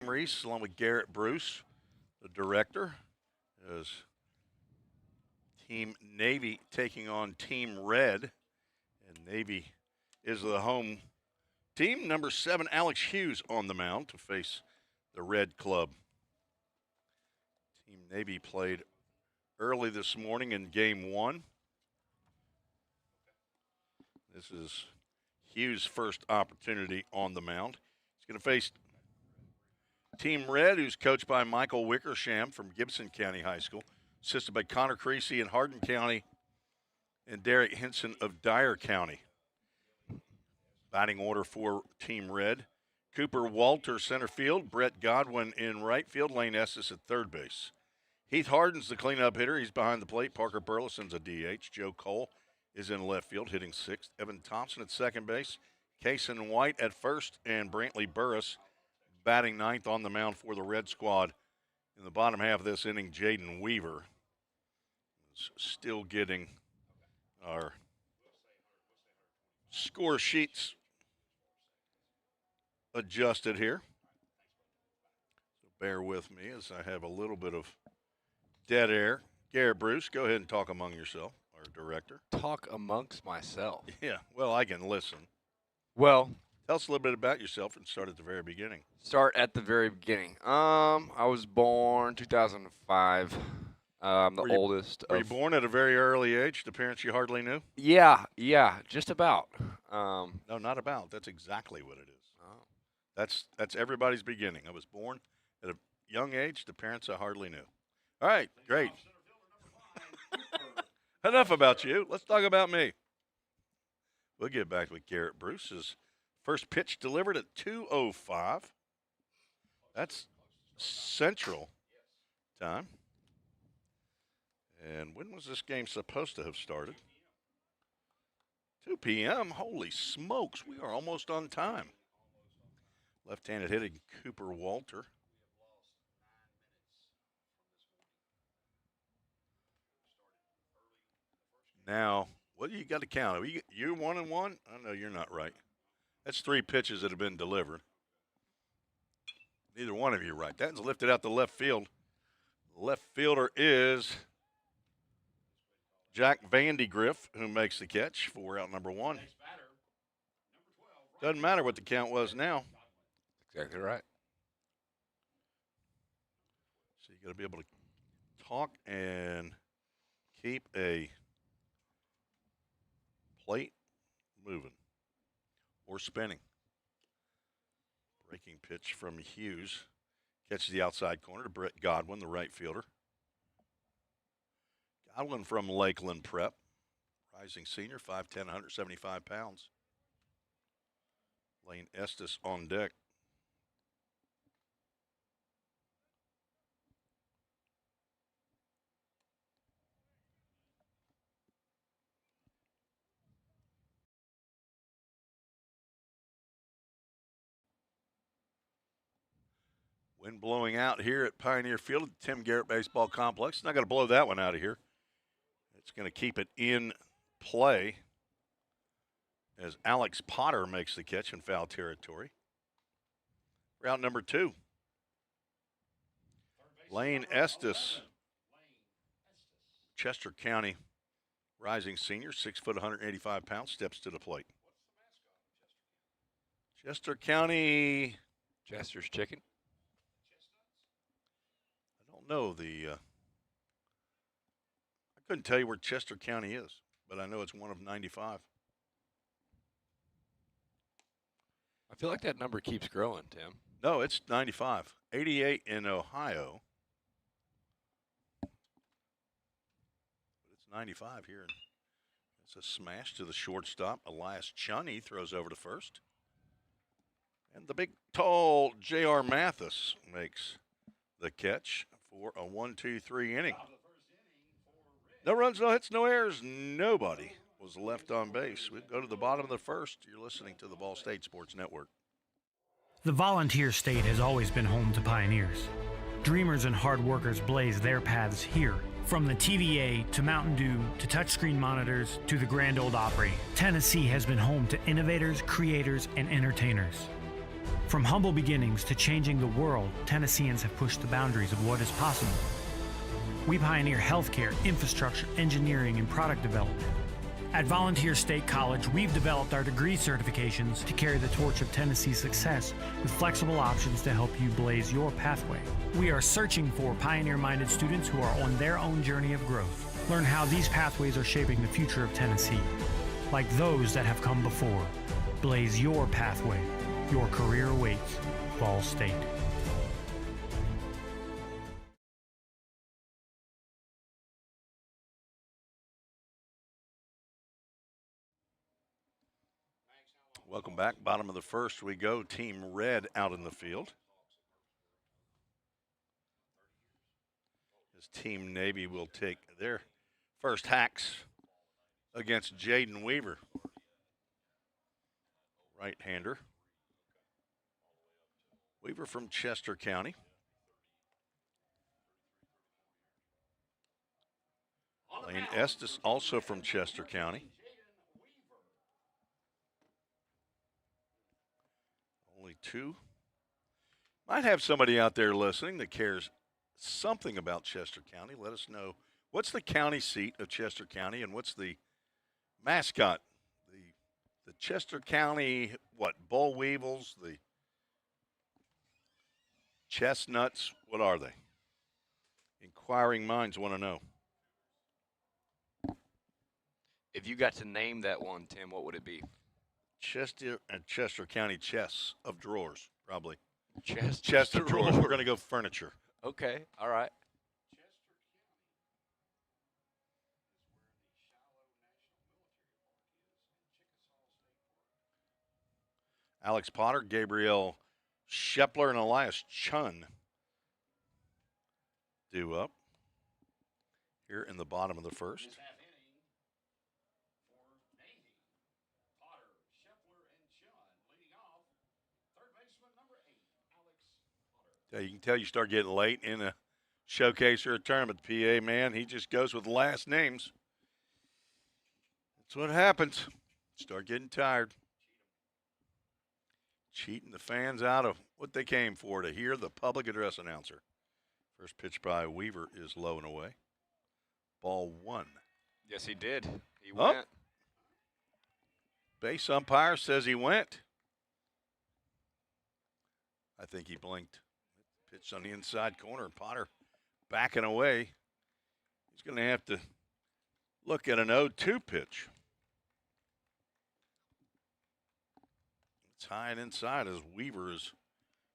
Reese, along with Garrett Bruce, the director, as Team Navy taking on Team Red. And Navy is the home team. Number 7, Alex Hughes on the mound to face the Red Club. Team Navy played early this morning in Game 1. This is Hughes' first opportunity on the mound. He's going to face Team Red, who's coached by Michael Wickersham from Gibson County High School, assisted by Connor Creasy in Hardin County and Derek Henson of Dyer County. Batting order for Team Red: Cooper Walter, center field; Brett Godwin in right field; Lane Estes at third base. Heath Harden's the cleanup hitter. He's behind the plate. Parker Burleson's a DH. Joe Cole is in left field, hitting 6th. Evan Thompson at second base. Kason White at first, and Brantley Burris batting 9th on the mound for the Red Squad. In the bottom half of this inning, Jaden Weaver is still getting our score sheets adjusted here. So bear with me as I have a little bit of dead air. Garrett Bruce, go ahead and talk among yourself, our director. Talk amongst myself. Yeah, well, I can listen. Well, tell us a little bit about yourself and start at the very beginning. Start at the very beginning. I was born 2005. I'm the oldest. Were you born at a very early age, the parents you hardly knew? Yeah, just about. No, not about. That's exactly what it is. Oh. That's everybody's beginning. I was born at a young age, the parents I hardly knew. All right, great. Enough about you. Let's talk about me. We'll get back with Garrett Bruce's first pitch delivered at 2:05. That's Central time. And when was this game supposed to have started? 2 p.m. Holy smokes, we are almost on time. Left-handed hitting Cooper Walter. Now, what do you got to count? You're 1-1? I know you're not right. That's 3 pitches that have been delivered. Neither one of you are right. That's lifted out to left field. The left fielder is Jack Vandegrift, who makes the catch for out number 1. Doesn't matter what the count was now. Exactly right. So you got to be able to talk and keep a plate moving or spinning. Breaking pitch from Hughes. Catches the outside corner to Brett Godwin, the right fielder. Godwin from Lakeland Prep. Rising senior, 5'10", 175 pounds. Lane Estes on deck. Wind blowing out here at Pioneer Field at the Tim Garrett Baseball Complex. Not going to blow that one out of here. It's going to keep it in play as Alex Potter makes the catch in foul territory. Route number 2. Lane Estes, Chester County rising senior, 6 foot, 185 pounds, steps to the plate. Chester County. Chester's Chicken. No, I couldn't tell you where Chester County is, but I know it's one of 95. I feel like that number keeps growing, Tim. No, it's 95. 88 in Ohio. But it's 95 here. It's a smash to the shortstop. Elias Chunny throws over to first. And the big, tall J.R. Mathis makes the catch for a 1-2-3 inning. No runs, no hits, no errors. Nobody was left on base. We go to the bottom of the first. You're listening to the Ball State Sports Network. The Volunteer State has always been home to pioneers. Dreamers and hard workers blaze their paths here. From the TVA to Mountain Dew to touchscreen monitors to the Grand Ole Opry, Tennessee has been home to innovators, creators, and entertainers. From humble beginnings to changing the world, Tennesseans have pushed the boundaries of what is possible. We pioneer healthcare, infrastructure, engineering, and product development. At Volunteer State College, we've developed our degree certifications to carry the torch of Tennessee's success with flexible options to help you blaze your pathway. We are searching for pioneer-minded students who are on their own journey of growth. Learn how these pathways are shaping the future of Tennessee. Like those that have come before, blaze your pathway. Your career awaits. Vol State. Welcome back. Bottom of the first we go. Team Red out in the field. As Team Navy will take their first hacks against Jaden Weaver. Right-hander. Weaver from Chester County. Lane Estes also from Chester County. Only two. Might have somebody out there listening that cares something about Chester County. Let us know. What's the county seat of Chester County, and what's the mascot? The Chester County, what, Bull Weevils, the Chestnuts, what are they? Inquiring minds want to know. If you got to name that one, Tim, what would it be? Chester County chess of drawers, probably. Chest Chest of drawers. We're going to go furniture. Okay, all right. Alex Potter, Gabriel Shepler, and Elias Chun due up here in the bottom of the first. Yeah, you can tell you start getting late in a showcase or a tournament. The PA, man, he just goes with last names. That's what happens. Start getting tired. Cheating the fans out of what they came for, to hear the public address announcer. First pitch by Weaver is low and away. Ball one. Yes, he did. He went. Base umpire says he went. I think he blinked. Pitch on the inside corner. Potter backing away. He's going to have to look at an 0-2 pitch. It's high and inside as Weaver is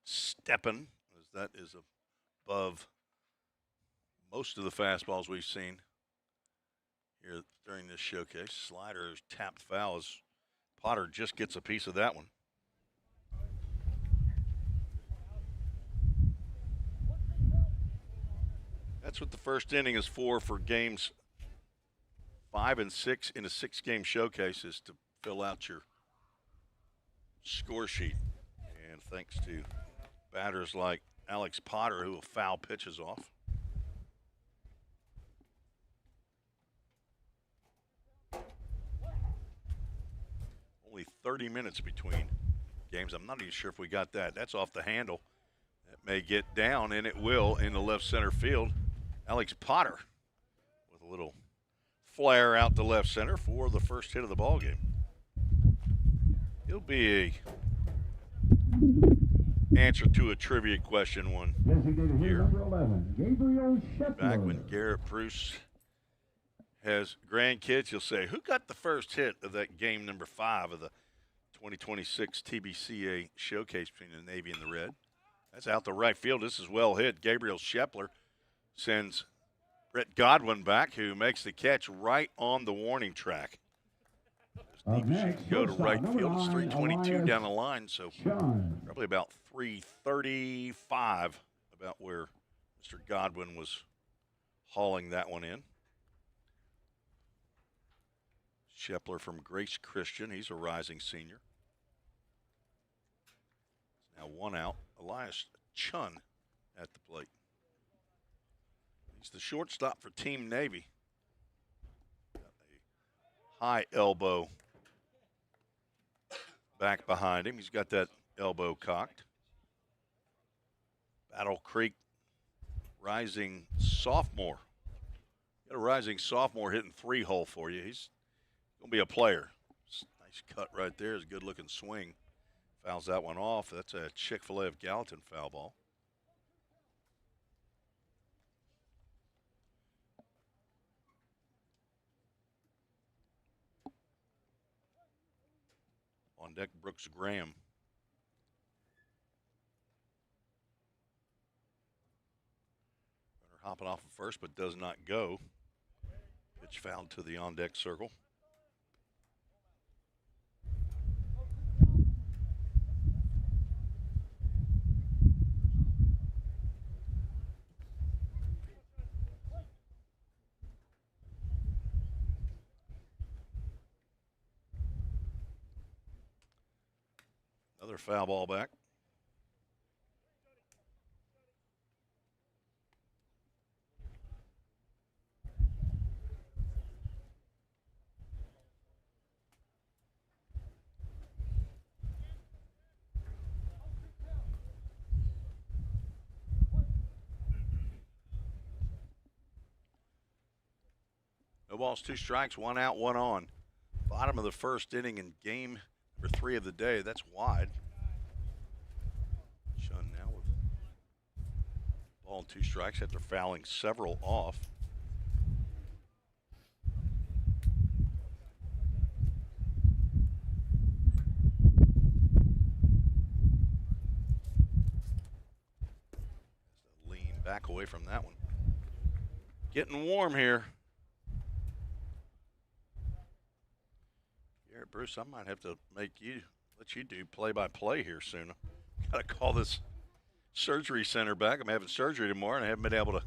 stepping, as that is above most of the fastballs we've seen here during this showcase. Slider is tapped foul as Potter just gets a piece of that one. That's what the first inning is for games 5 and 6 in a 6-game showcase, is to fill out your score sheet. And thanks to batters like Alex Potter, who will foul pitches off. Only 30 minutes between games. I'm not even sure if we got that. That's off the handle. That may get down, and it will, in the left center field. Alex Potter with a little flare out to left center for the first hit of the ball game. He'll be a answer to a trivia question one here. Number 11, Gabriel Shepler. Back when Garrett Bruce has grandkids, he'll say, who got the first hit of that game number 5 of the 2026 TBCA showcase between the Navy and the Red? That's out to right field. This is well hit. Gabriel Shepler sends Brett Godwin back, who makes the catch right on the warning track. Next, go to right number field. It's 9, 322 Elias down the line, so Chun. probably about 335, about where Mr. Godwin was hauling that one in. Shepler from Grace Christian. He's a rising senior. Now one out. Elias Chun at the plate. He's the shortstop for Team Navy. Got a high elbow back behind him. He's got that elbow cocked. Battle Creek rising sophomore. Got a rising sophomore hitting 3-hole for you. He's going to be a player. Nice cut right there. It's a good-looking swing. Fouls that one off. That's a Chick-fil-A of Gallatin foul ball. On deck, Brooks Graham. Runner hopping off of first, but does not go. Pitch fouled to the on-deck circle. Another foul ball back. No balls, 2 strikes, 1 out, 1 on. Bottom of the first inning in game number 3 of the day. That's wide. Shun now with ball and 2 strikes after fouling several off. Lean back away from that one. Getting warm here. Bruce, I might have to let you do play-by-play here soon. Got to call this surgery center back. I'm having surgery tomorrow, and I haven't been able to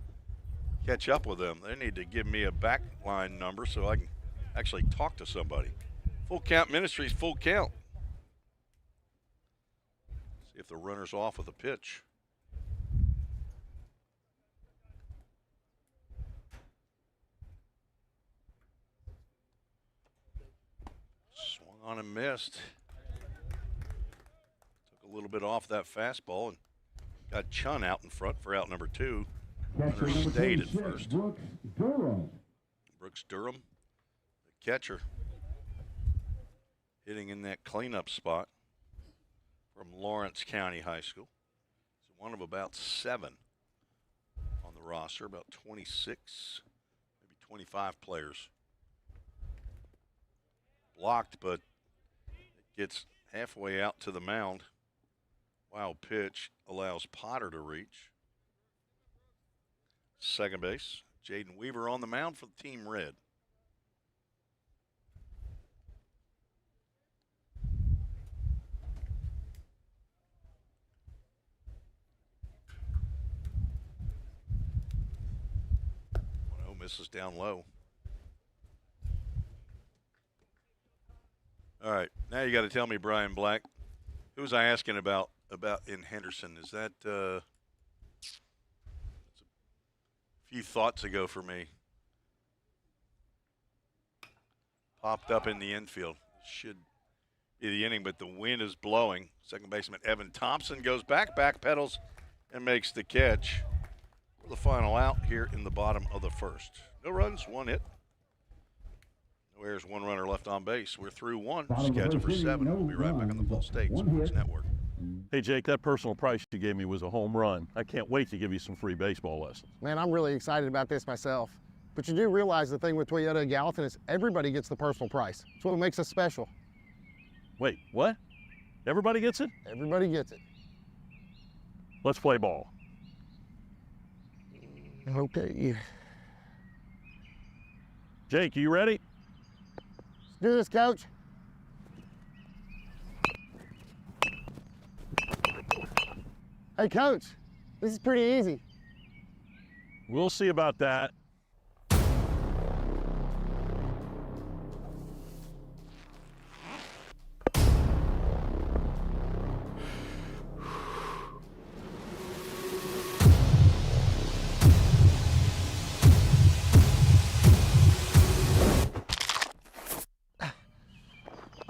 catch up with them. They need to give me a back line number so I can actually talk to somebody. Full Count Ministries, full count. See if the runner's off with a pitch. On and missed. Took a little bit off that fastball and got Chun out in front for out number 2. Catcher Runner number stayed at 36, first. Brooks Durham. Brooks Durham, the catcher, hitting in that cleanup spot from Lawrence County High School. He's one of about 7 on the roster, about 26, maybe 25 players. Blocked, but it gets halfway out to the mound. Wild pitch allows Potter to reach. Second base, Jaden Weaver on the mound for the Team Red. Misses down low. All right, now you got to tell me, Brian Black, who was I asking about in Henderson? Is that a few thoughts ago for me? Popped up in the infield. Should be the inning, but the wind is blowing. Second baseman Evan Thompson goes back pedals, and makes the catch for the final out here in the bottom of the first. No runs, 1 hit. There's 1 runner left on base. We're through 1, scheduled for 7. We'll be right back on the Ball State Sports Network. Hey, Jake, that personal price you gave me was a home run. I can't wait to give you some free baseball lessons. Man, I'm really excited about this myself. But you do realize the thing with Toyota of Gallatin is everybody gets the personal price. It's what makes us special. Wait, what? Everybody gets it? Everybody gets it. Let's play ball. Okay. Jake, you ready? Do this, Coach. Hey, Coach, this is pretty easy. We'll see about that.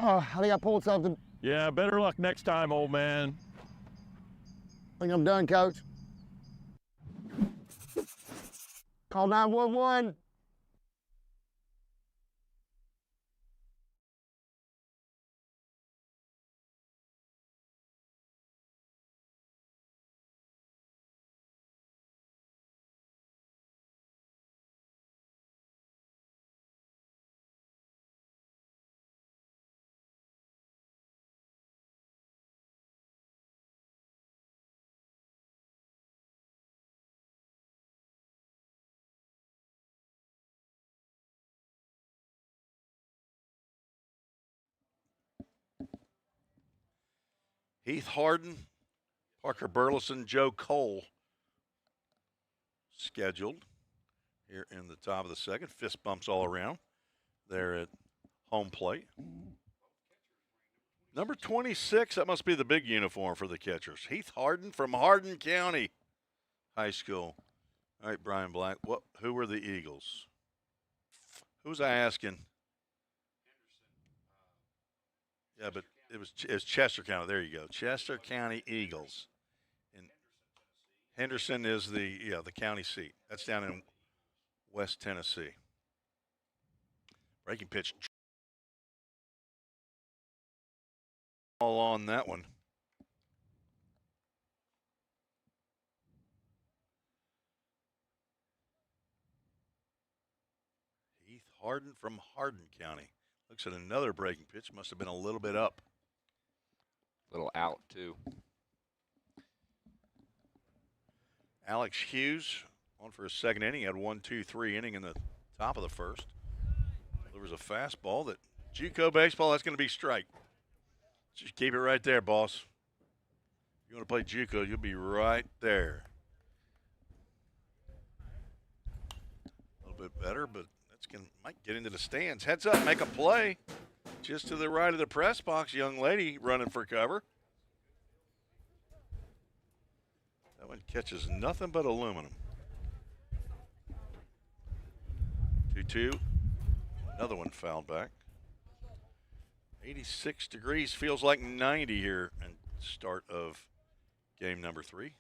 Oh, I think I pulled something. Yeah, better luck next time, old man. I think I'm done, Coach. Call 911. Heath Harden, Parker Burleson, Joe Cole scheduled here in the top of the second. Fist bumps all around there at home plate. Number 26, that must be the big uniform for the catchers. Heath Harden from Hardin County High School. All right, Brian Black, who were the Eagles? Who was I asking? Yeah, but it's Chester County. There you go. Chester County Eagles. And Henderson is the county seat. That's down in West Tennessee. Breaking pitch. All on that one. Heath Harden from Hardin County. Looks at another breaking pitch. Must have been a little bit up. Little out, too. Alex Hughes on for his second inning. He had 1-2-3 inning in the top of the first. There was a fastball that JUCO baseball, that's going to be strike. Just keep it right there, boss. If you want to play JUCO, you'll be right there. A little bit better, but might get into the stands. Heads up, make a play. Just to the right of the press box, young lady running for cover. That one catches nothing but aluminum. 2-2. Another one fouled back. 86 degrees, feels like 90 here and start of game number 3. Game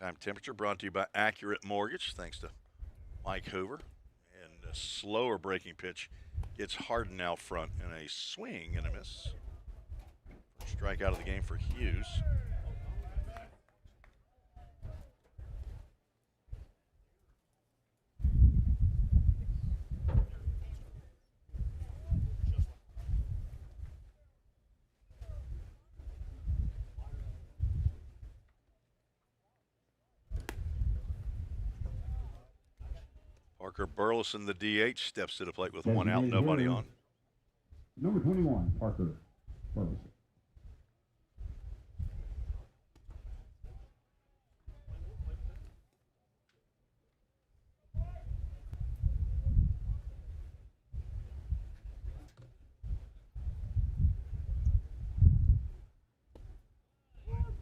time temperature brought to you by Accurate Mortgage, thanks to Mike Hoover. And a slower breaking pitch gets Harden out front in a swing and a miss. First strikeout of the game for Hughes. Parker Burleson, the DH, steps to the plate with one out, nobody on. Number 21, Parker Burleson.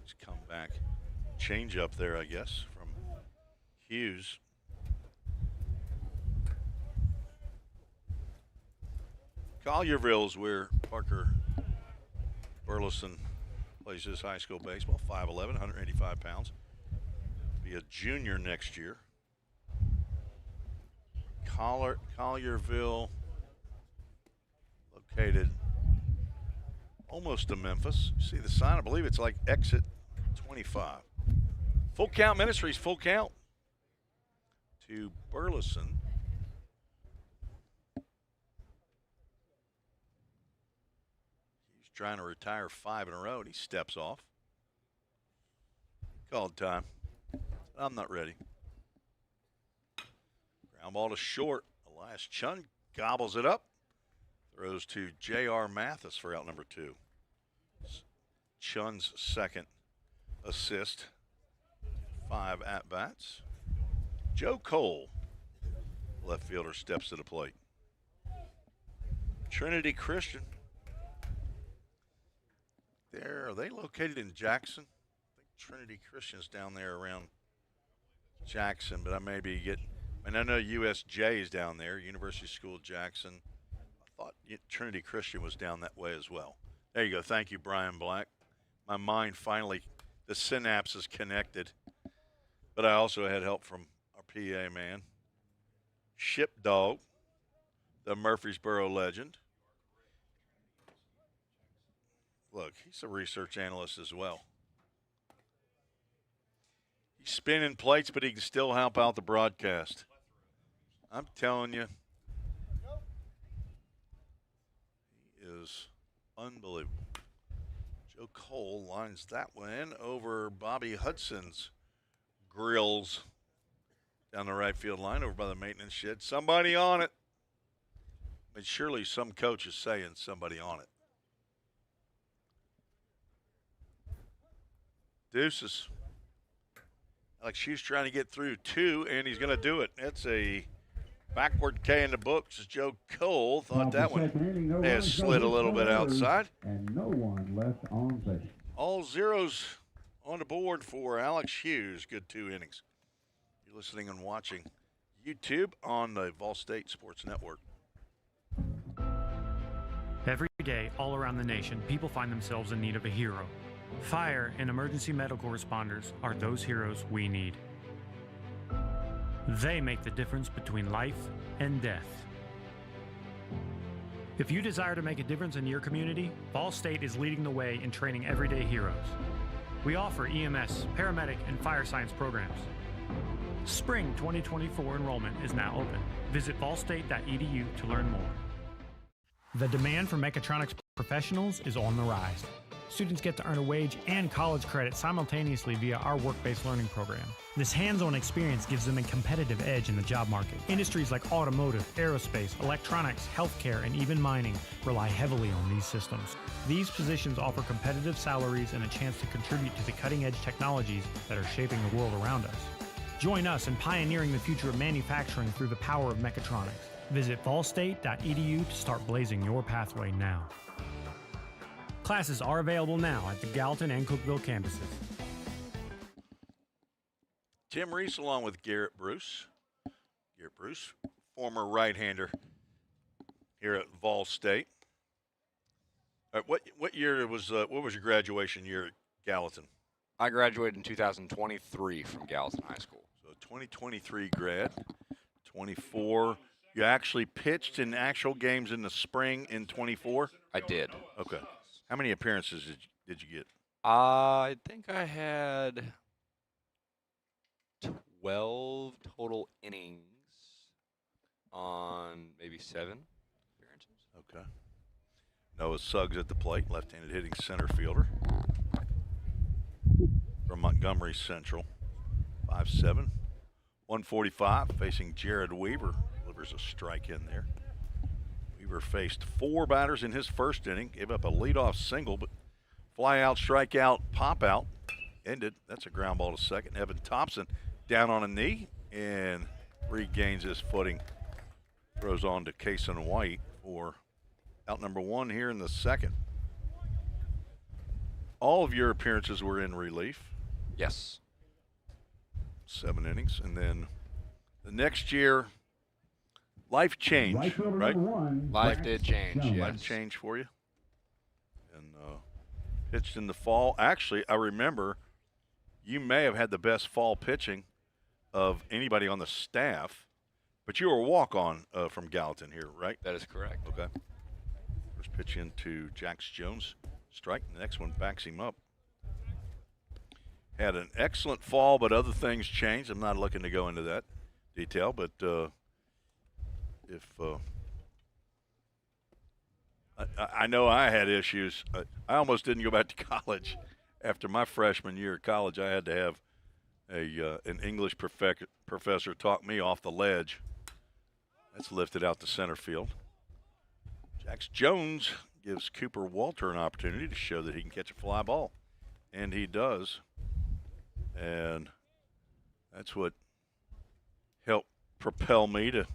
Just come back. Change up there, I guess, from Hughes. Collierville's where Parker Burleson plays his high school baseball. 5'11", 185 pounds. Be a junior next year. Collierville, located almost to Memphis. You see the sign? I believe it's like exit 25. Full Count Ministries, full count to Burleson. Trying to retire 5 in a row, and he steps off. Called time. I'm not ready. Ground ball to short. Elias Chun gobbles it up. Throws to J.R. Mathis for out number 2. Chun's second assist. 5 at-bats. Joe Cole, left fielder, steps to the plate. Trinity Christian. Are they located in Jackson? I think Trinity Christian's down there around Jackson, but I may be getting. I know USJ is down there, University School Jackson. I thought Trinity Christian was down that way as well. There you go. Thank you, Brian Black. My mind finally, the synapses connected. But I also had help from our PA man, Ship Dog, the Murfreesboro legend. Look, he's a research analyst as well. He's spinning plates, but he can still help out the broadcast. I'm telling you, he is unbelievable. Joe Cole lines that one in over Bobby Hudson's grills down the right field line over by the maintenance shed. Somebody on it. But surely some coach is saying somebody on it. Deuces. Alex Hughes trying to get through 2, and he's going to do it. That's a backward K in the books. Joe Cole thought that one may have slid a little bit outside. And no one left on base. All zeros on the board for Alex Hughes. Good 2 innings. You're listening and watching YouTube on the Vol State Sports Network. Every day, all around the nation, people find themselves in need of a hero. Fire and emergency medical responders are those heroes we need. They make the difference between life and death. If you desire to make a difference in your community, Vol State is leading the way in training everyday heroes. We offer EMS, paramedic, and fire science programs. Spring 2024 enrollment is now open. Visit volstate.edu to learn more. The demand for mechatronics professionals is on the rise. Students get to earn a wage and college credit simultaneously via our work-based learning program. This hands-on experience gives them a competitive edge in the job market. Industries like automotive, aerospace, electronics, healthcare, and even mining rely heavily on these systems. These positions offer competitive salaries and a chance to contribute to the cutting-edge technologies that are shaping the world around us. Join us in pioneering the future of manufacturing through the power of mechatronics. Visit volstate.edu to start blazing your pathway now. Classes are available now at the Gallatin and Cookeville campuses. Tim Reese along with Garrett Bruce. Garrett Bruce, former right-hander here at Vol State. All right, what year was what was your graduation year at Gallatin? I graduated in 2023 from Gallatin High School. So 2023 grad, 24. You actually pitched in actual games in the spring in 24? I did. Okay. How many appearances did you get? I think I had 12 total innings on maybe 7 appearances. Okay. Noah Suggs at the plate, left-handed hitting center fielder from Montgomery Central. 5'7", 145, facing Jared Weaver. Delivers a strike in there. Weaver faced 4 batters in his first inning, gave up a leadoff single, but fly out, strike out, pop out, ended. That's a ground ball to second. Evan Thompson down on a knee and regains his footing. Throws on to Kason White for out number 1 here in the second. All of your appearances were in relief. Yes. 7 innings. And then the next year, life changed, right? Life did change, yes. Life changed for you. And pitched in the fall. Actually, I remember you may have had the best fall pitching of anybody on the staff, but you were a walk-on from Gallatin here, right? That is correct. Okay. First pitch into Jax Jones. Strike. The next one backs him up. Had an excellent fall, but other things changed. I'm not looking to go into that detail, but I know I had issues. I almost didn't go back to college. After my freshman year of college, I had to have an English professor talk me off the ledge. That's lifted out to center field. Jax Jones gives Cooper Walter an opportunity to show that he can catch a fly ball, and he does. And that's what helped propel me to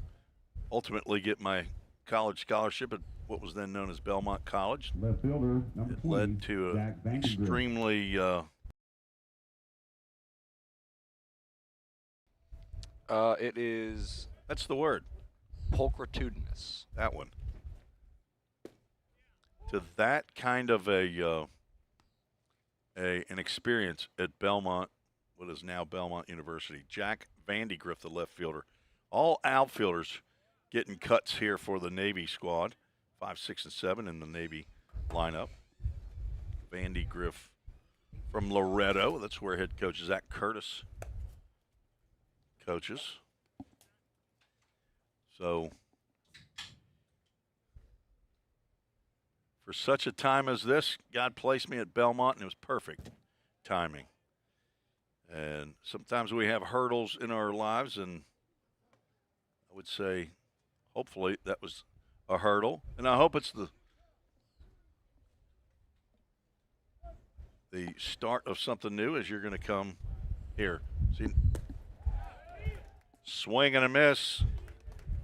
ultimately get my college scholarship at what was then known as Belmont College. Left fielder, number It 20, led to Jack an Vanderbilt. extremely It is that's the word. pulchritudinous. That one. to that kind of an experience at Belmont, what is now Belmont University. Jack Vandegrift, the left fielder. All outfielders getting cuts here for the Navy squad. 5, 6, and 7 in the Navy lineup. Vandegrift from Loretto. That's where head coach Zach Curtis coaches. So, for such a time as this, God placed me at Belmont, and it was perfect timing. And sometimes we have hurdles in our lives, and I would say hopefully that was a hurdle. And I hope it's the start of something new as you're going to come here. See, swing and a miss.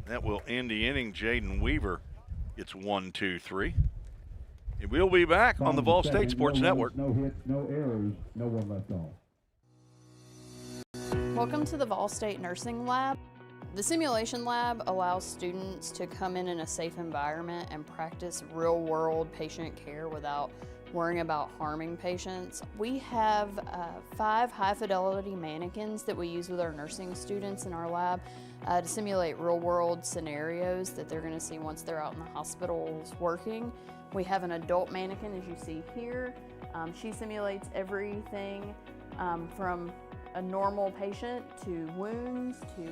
That will end the inning. Jaden Weaver gets 1, 2, 3. And we'll be back on the Vol State Sports Network. No hits, no errors, no one left off. Welcome to the Vol State Nursing Lab. The simulation lab allows students to come in a safe environment and practice real-world patient care without worrying about harming patients. We have 5 high-fidelity mannequins that we use with our nursing students in our lab to simulate real-world scenarios that they're going to see once they're out in the hospitals working. We have an adult mannequin, as you see here. She simulates everything from a normal patient to wounds to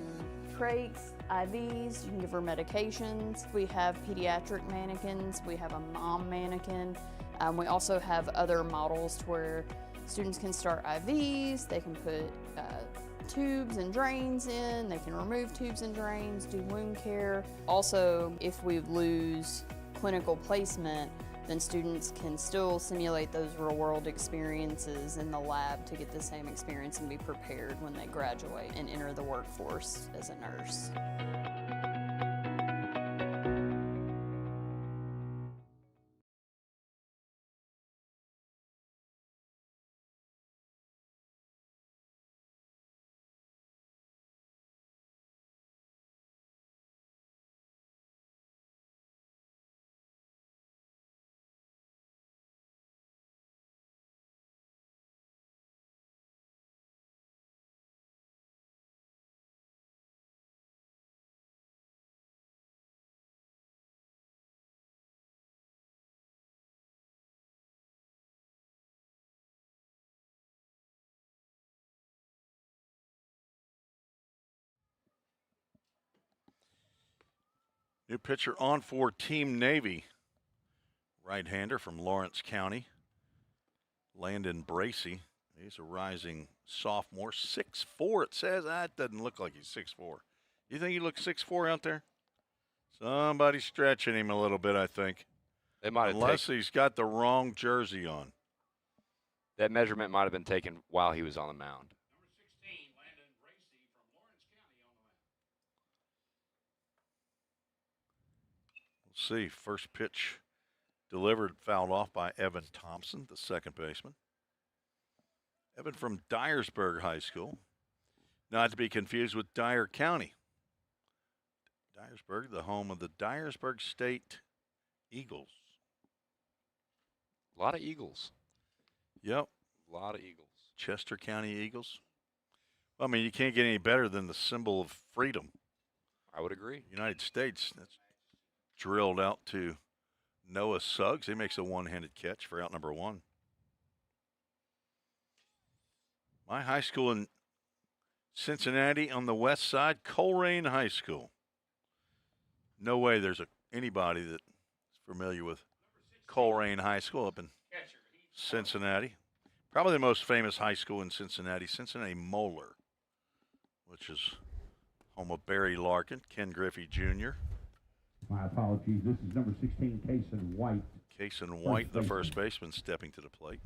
trachs, IVs. You can give her medications. We have pediatric mannequins. We have a mom mannequin. We also have other models to where students can start IVs. They can put tubes and drains in. They can remove tubes and drains, do wound care. Also, if we lose clinical placement, then students can still simulate those real-world experiences in the lab to get the same experience and be prepared when they graduate and enter the workforce as a nurse. New pitcher on for Team Navy. Right-hander from Lawrence County, Landon Bracey. He's a rising sophomore, 6'4", it says. That doesn't look like he's 6'4". You think he looks 6'4" out there? Somebody's stretching him a little bit, I think. They might have Unless he's got the wrong jersey on. that measurement might have been taken while he was on the mound. We'll see. First pitch delivered, fouled off by Evan Thompson, the second baseman. Evan from Dyersburg High School. Not to be confused with Dyer County. Dyersburg, the home of the Dyersburg State Eagles. A lot of Eagles. Yep. A lot of Eagles. Chester County Eagles. Well, I mean, you can't get any better than the symbol of freedom. I would agree. United States. That's drilled out to Noah Suggs. He makes a one-handed catch for out number 1. My high school in Cincinnati on the west side, Colerain High School. No way there's anybody that's familiar with Colerain High School up in Cincinnati. Probably the most famous high school in Cincinnati, Cincinnati Moeller, which is home of Barry Larkin, Ken Griffey Jr. My apologies. This is number 16, Cason White. Cason White, the first baseman, stepping to the plate.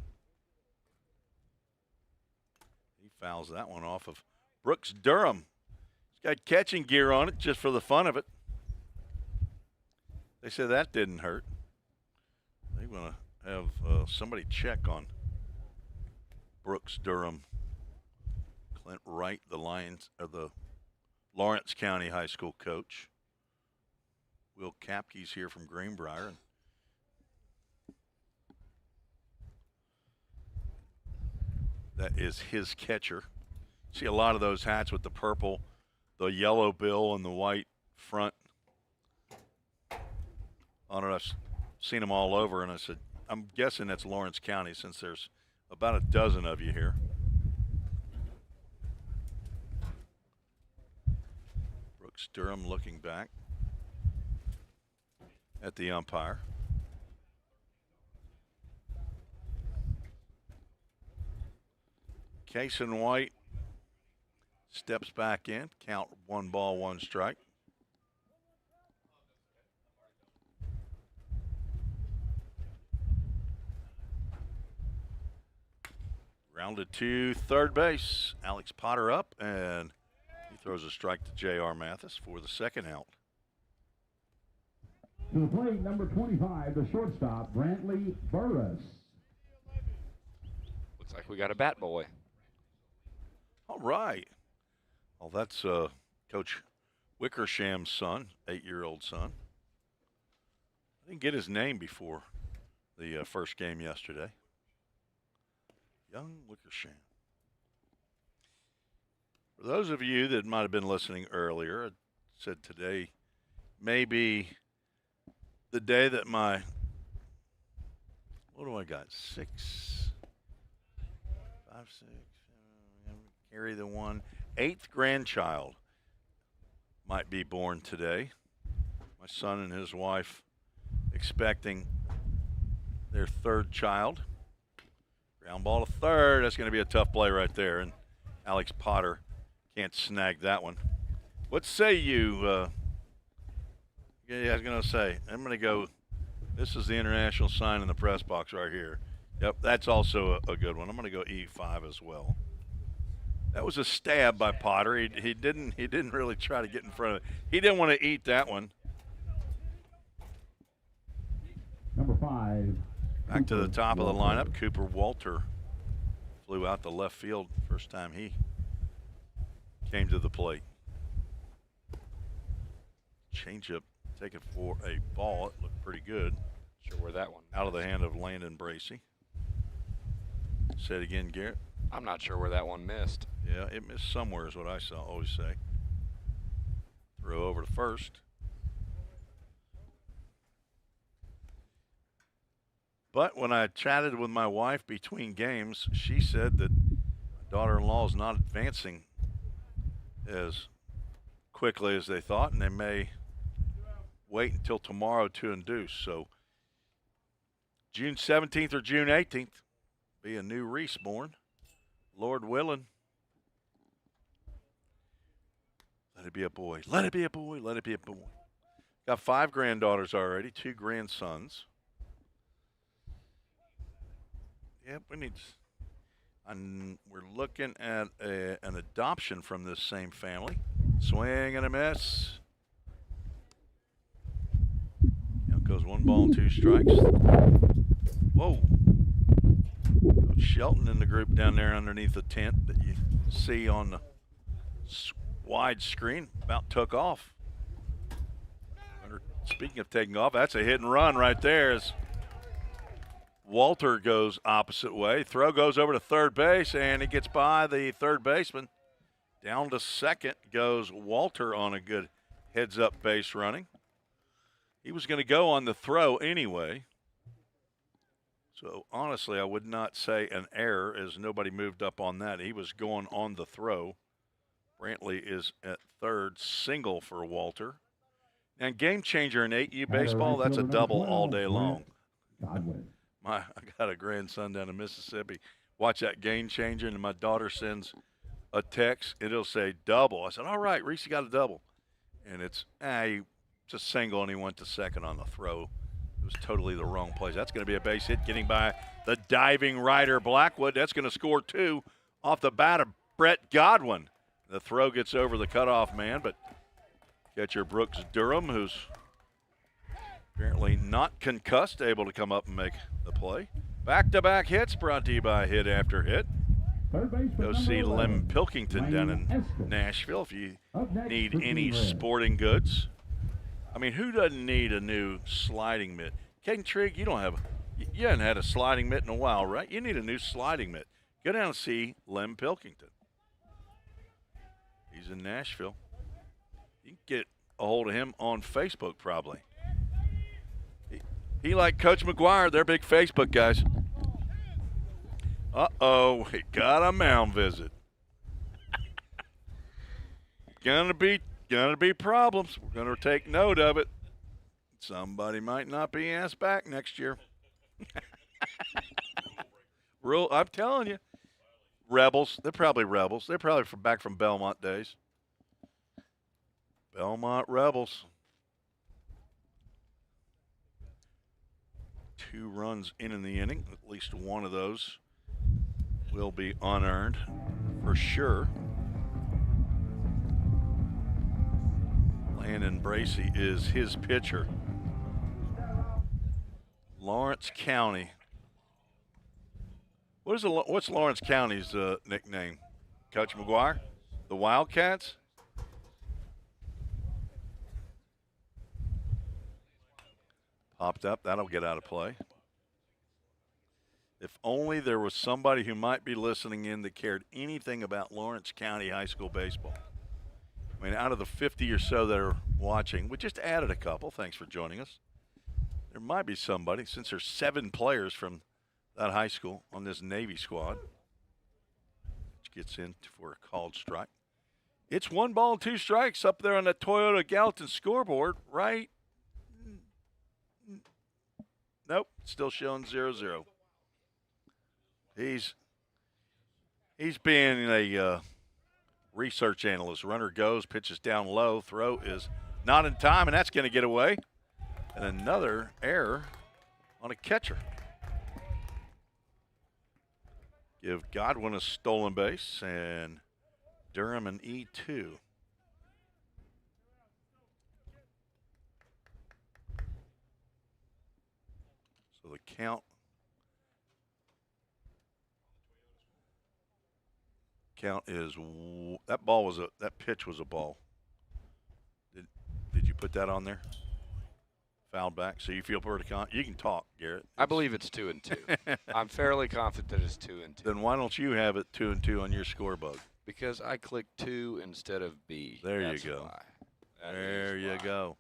He fouls that one off of Brooks Durham. He's got catching gear on it just for the fun of it. They said that didn't hurt. They want to have somebody check on Brooks Durham. Clint Wright, the Lawrence County High School coach. Will Kapke's here from Greenbrier. And that is his catcher. See a lot of those hats with the purple, the yellow bill, and the white front on it. I've seen them all over, and I said, I'm guessing that's Lawrence County since there's about a dozen of you here. Brooks Durham looking back at the umpire. Kason White steps back in. Count 1 ball, 1 strike. Grounded to third base. Alex Potter up, and he throws a strike to J.R. Mathis for the second out. To the plate, number 25, the shortstop, Brantley Burris. Looks like we got a bat boy. All right. Well, that's Coach Wickersham's son, 8-year-old son. I didn't get his name before the first game yesterday. Young Wickersham. For those of you that might have been listening earlier, I said today may be the day that my, what do I got? 6, 5, 6, 7, carry the 1. 8th grandchild might be born today. My son and his wife expecting their 3rd child. Ground ball to third. That's going to be a tough play right there, and Alex Potter can't snag that one. What say you? Yeah, I was going to say, I'm going to go, this is the international sign in the press box right here. Yep, that's also a good one. I'm going to go E5 as well. That was a stab by Potter. He didn't really try to get in front of it. He didn't want to eat that one. Number 5. Back to the top of the lineup, Cooper Walter flew out to left field first time he came to the plate. Changeup taken for a ball. It looked pretty good. Sure where that one out of the hand of Landon Bracey. Say it again, Garrett. I'm not sure where that one missed. Yeah, it missed somewhere is what I always say. Throw over to first. But when I chatted with my wife between games, she said that my daughter-in-law is not advancing as quickly as they thought, and they may wait until tomorrow to induce. So June 17th or June 18th, be a new Reese born. Lord willing. Let it be a boy. Let it be a boy. Let it be a boy. Got 5 granddaughters already, 2 grandsons. Yep, we're looking at an adoption from this same family. Swing and a miss. Out goes 1 ball, 2 strikes. Whoa. Coach Shelton in the group down there underneath the tent that you see on the wide screen about took off. Speaking of taking off, that's a hit and run right there as Walter goes opposite way. Throw goes over to third base, and he gets by the third baseman. Down to second goes Walter on a good heads-up base running. He was going to go on the throw anyway. So, honestly, I would not say an error as nobody moved up on that. He was going on the throw. Brantley is at third, single for Walter. And game changer in 8U baseball, that's a double all day long. I got a grandson down in Mississippi. Watch that game changer, and my daughter sends a text, and it'll say double. I said, all right, Reese got a double. And it's a single, and he went to second on the throw. It was totally the wrong place. That's going to be a base hit getting by the diving Ryder Blackwood. That's going to score 2 off the bat of Brett Godwin. The throw gets over the cutoff man, but catcher Brooks Durham, who's apparently not concussed, able to come up and make the play. Back-to-back hits brought to you by Hit After Hit. Go see Lem Pilkington down in Nashville if you need any sporting goods. I mean, who doesn't need a new sliding mitt? Caden Trigg, you haven't had a sliding mitt in a while, right? You need a new sliding mitt. Go down and see Lem Pilkington. He's in Nashville. You can get a hold of him on Facebook probably. He like Coach McGuire, they're big Facebook guys. Uh-oh, we got a mound visit. Gonna be problems. We're gonna take note of it. Somebody might not be asked back next year. I'm telling you. Rebels. They're probably Rebels. They're probably back from Belmont days. Belmont Rebels. 2 runs in the inning. At least one of those will be unearned for sure. Landon Bracey is his pitcher. Lawrence County. What's Lawrence County's nickname? Coach McGuire? The Wildcats? Popped up. That'll get out of play. If only there was somebody who might be listening in that cared anything about Lawrence County High School baseball. I mean, out of the 50 or so that are watching, we just added a couple. Thanks for joining us. There might be somebody, since there's 7 players from that high school on this Navy squad, which gets in for a called strike. It's 1 ball, 2 strikes up there on the Toyota Gallatin scoreboard, right? Nope, still showing 0-0. He's being a research analyst. Runner goes, pitches down low, throw is not in time, and that's going to get away. And another error on a catcher. Give Godwin a stolen base and Durham an E2. So the count is that pitch was a ball. Did you put that on there? Fouled back. So you feel pretty you can talk, Garrett. I believe it's 2-2. I'm fairly confident that it's 2-2. Then why don't you have it 2-2 on your scorebug? Because I clicked 2 instead of B. There That's you go. why. There you go.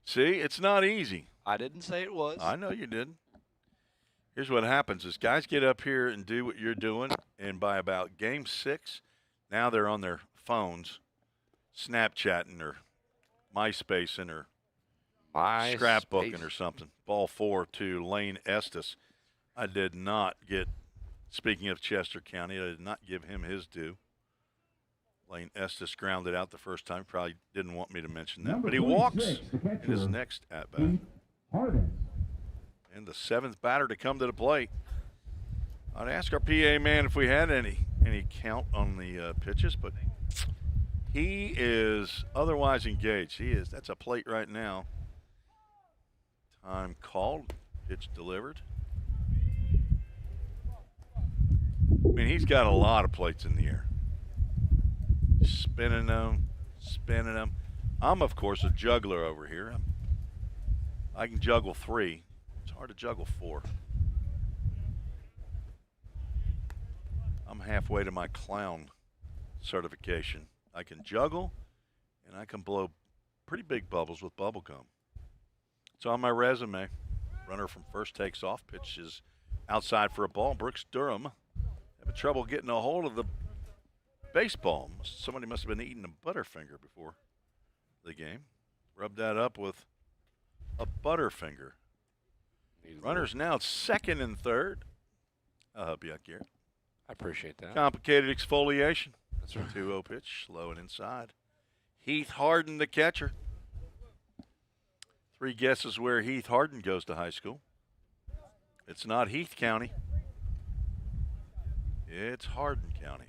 See, it's not easy. I didn't say it was. I know you did. Here's what happens is guys get up here and do what you're doing, and by about game 6, now they're on their phones, Snapchatting or MySpacing or scrapbooking or something. Ball 4 to Lane Estes. I did not get, speaking of Chester County, I did not give him his due. Lane Estes grounded out the first time. Probably didn't want me to mention that. Number But he walks 26, the catcher, in his next at-bat. Keith Harden. And the 7th batter to come to the plate. I'd ask our PA man if we had any count on the pitches, but he is otherwise engaged. That's a plate right now. Time called, pitch delivered. I mean, he's got a lot of plates in the air. Spinning them. I'm, of course, a juggler over here. I can juggle 3. It's hard to juggle 4. I'm halfway to my clown certification. I can juggle, and I can blow pretty big bubbles with bubble gum. It's on my resume. Runner from first takes off, pitch is outside for a ball. Brooks Durham having trouble getting a hold of the baseball. Somebody must have been eating a Butterfinger before the game. Rub that up with a Butterfinger. Runner's now 2nd and 3rd. I'll help you out, Garrett. I appreciate that. Complicated exfoliation. That's right. 2-0 pitch, slow and inside. Heath Harden, the catcher. 3 guesses where Heath Harden goes to high school. It's not Heath County. It's Hardin County.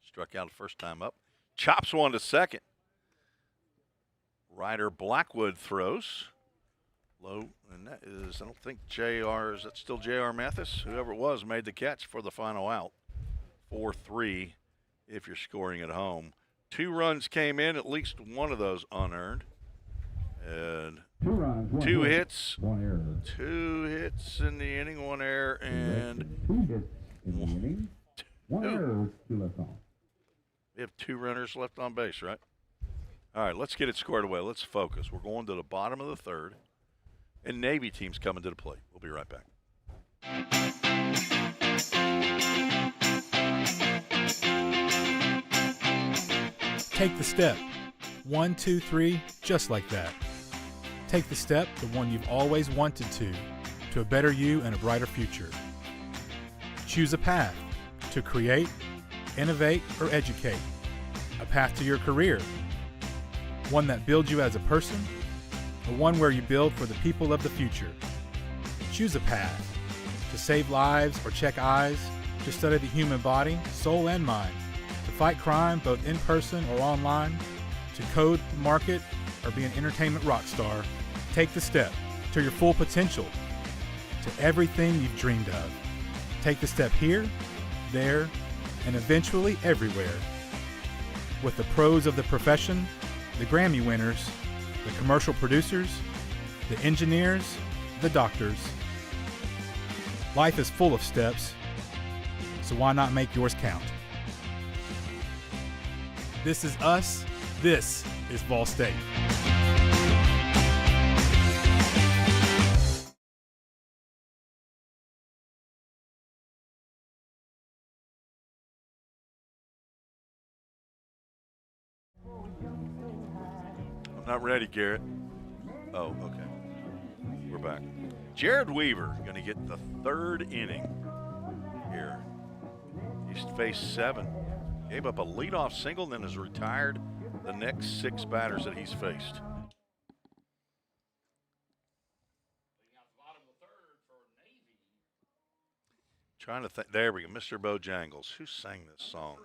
Struck out the first time up. Chops one to second. Ryder Blackwood throws. Low, and that is, I don't think JR, is that still JR Mathis? Whoever it was made the catch for the final out. 4-3 if you're scoring at home. 2 runs came in, at least one of those unearned. And 2 runs, 1 2 hit, hits, 1 error. 2 hits in the inning, 1 error, and 2 hits in the inning, 1 error, 2 left on. we have 2 runners left on base, right? All right, let's get it squared away. Let's focus. We're going to the bottom of the 3rd, and Navy team's coming to the plate. We'll be right back. Take the step. 1, 2, 3, just like that. Take the step, the one you've always wanted to a better you and a brighter future. Choose a path to create, innovate, or educate. A path to your career. One that builds you as a person, or one where you build for the people of the future. Choose a path to save lives or check eyes, to study the human body, soul, and mind, to fight crime both in person or online, to code, market, or be an entertainment rock star. Take the step to your full potential, to everything you've dreamed of. Take the step here, there, and eventually everywhere. With the pros of the profession, the Grammy winners, the commercial producers, the engineers, the doctors. Life is full of steps, so why not make yours count? This is us. This is Ball State. I'm not ready, Garrett. Oh, okay. We're back. Jared Weaver going to get the 3rd inning here. He's faced 7. Gave up a leadoff single, then has retired the next 6 batters that he's faced. Trying to think. There we go. Mr. Bojangles. Who sang this song?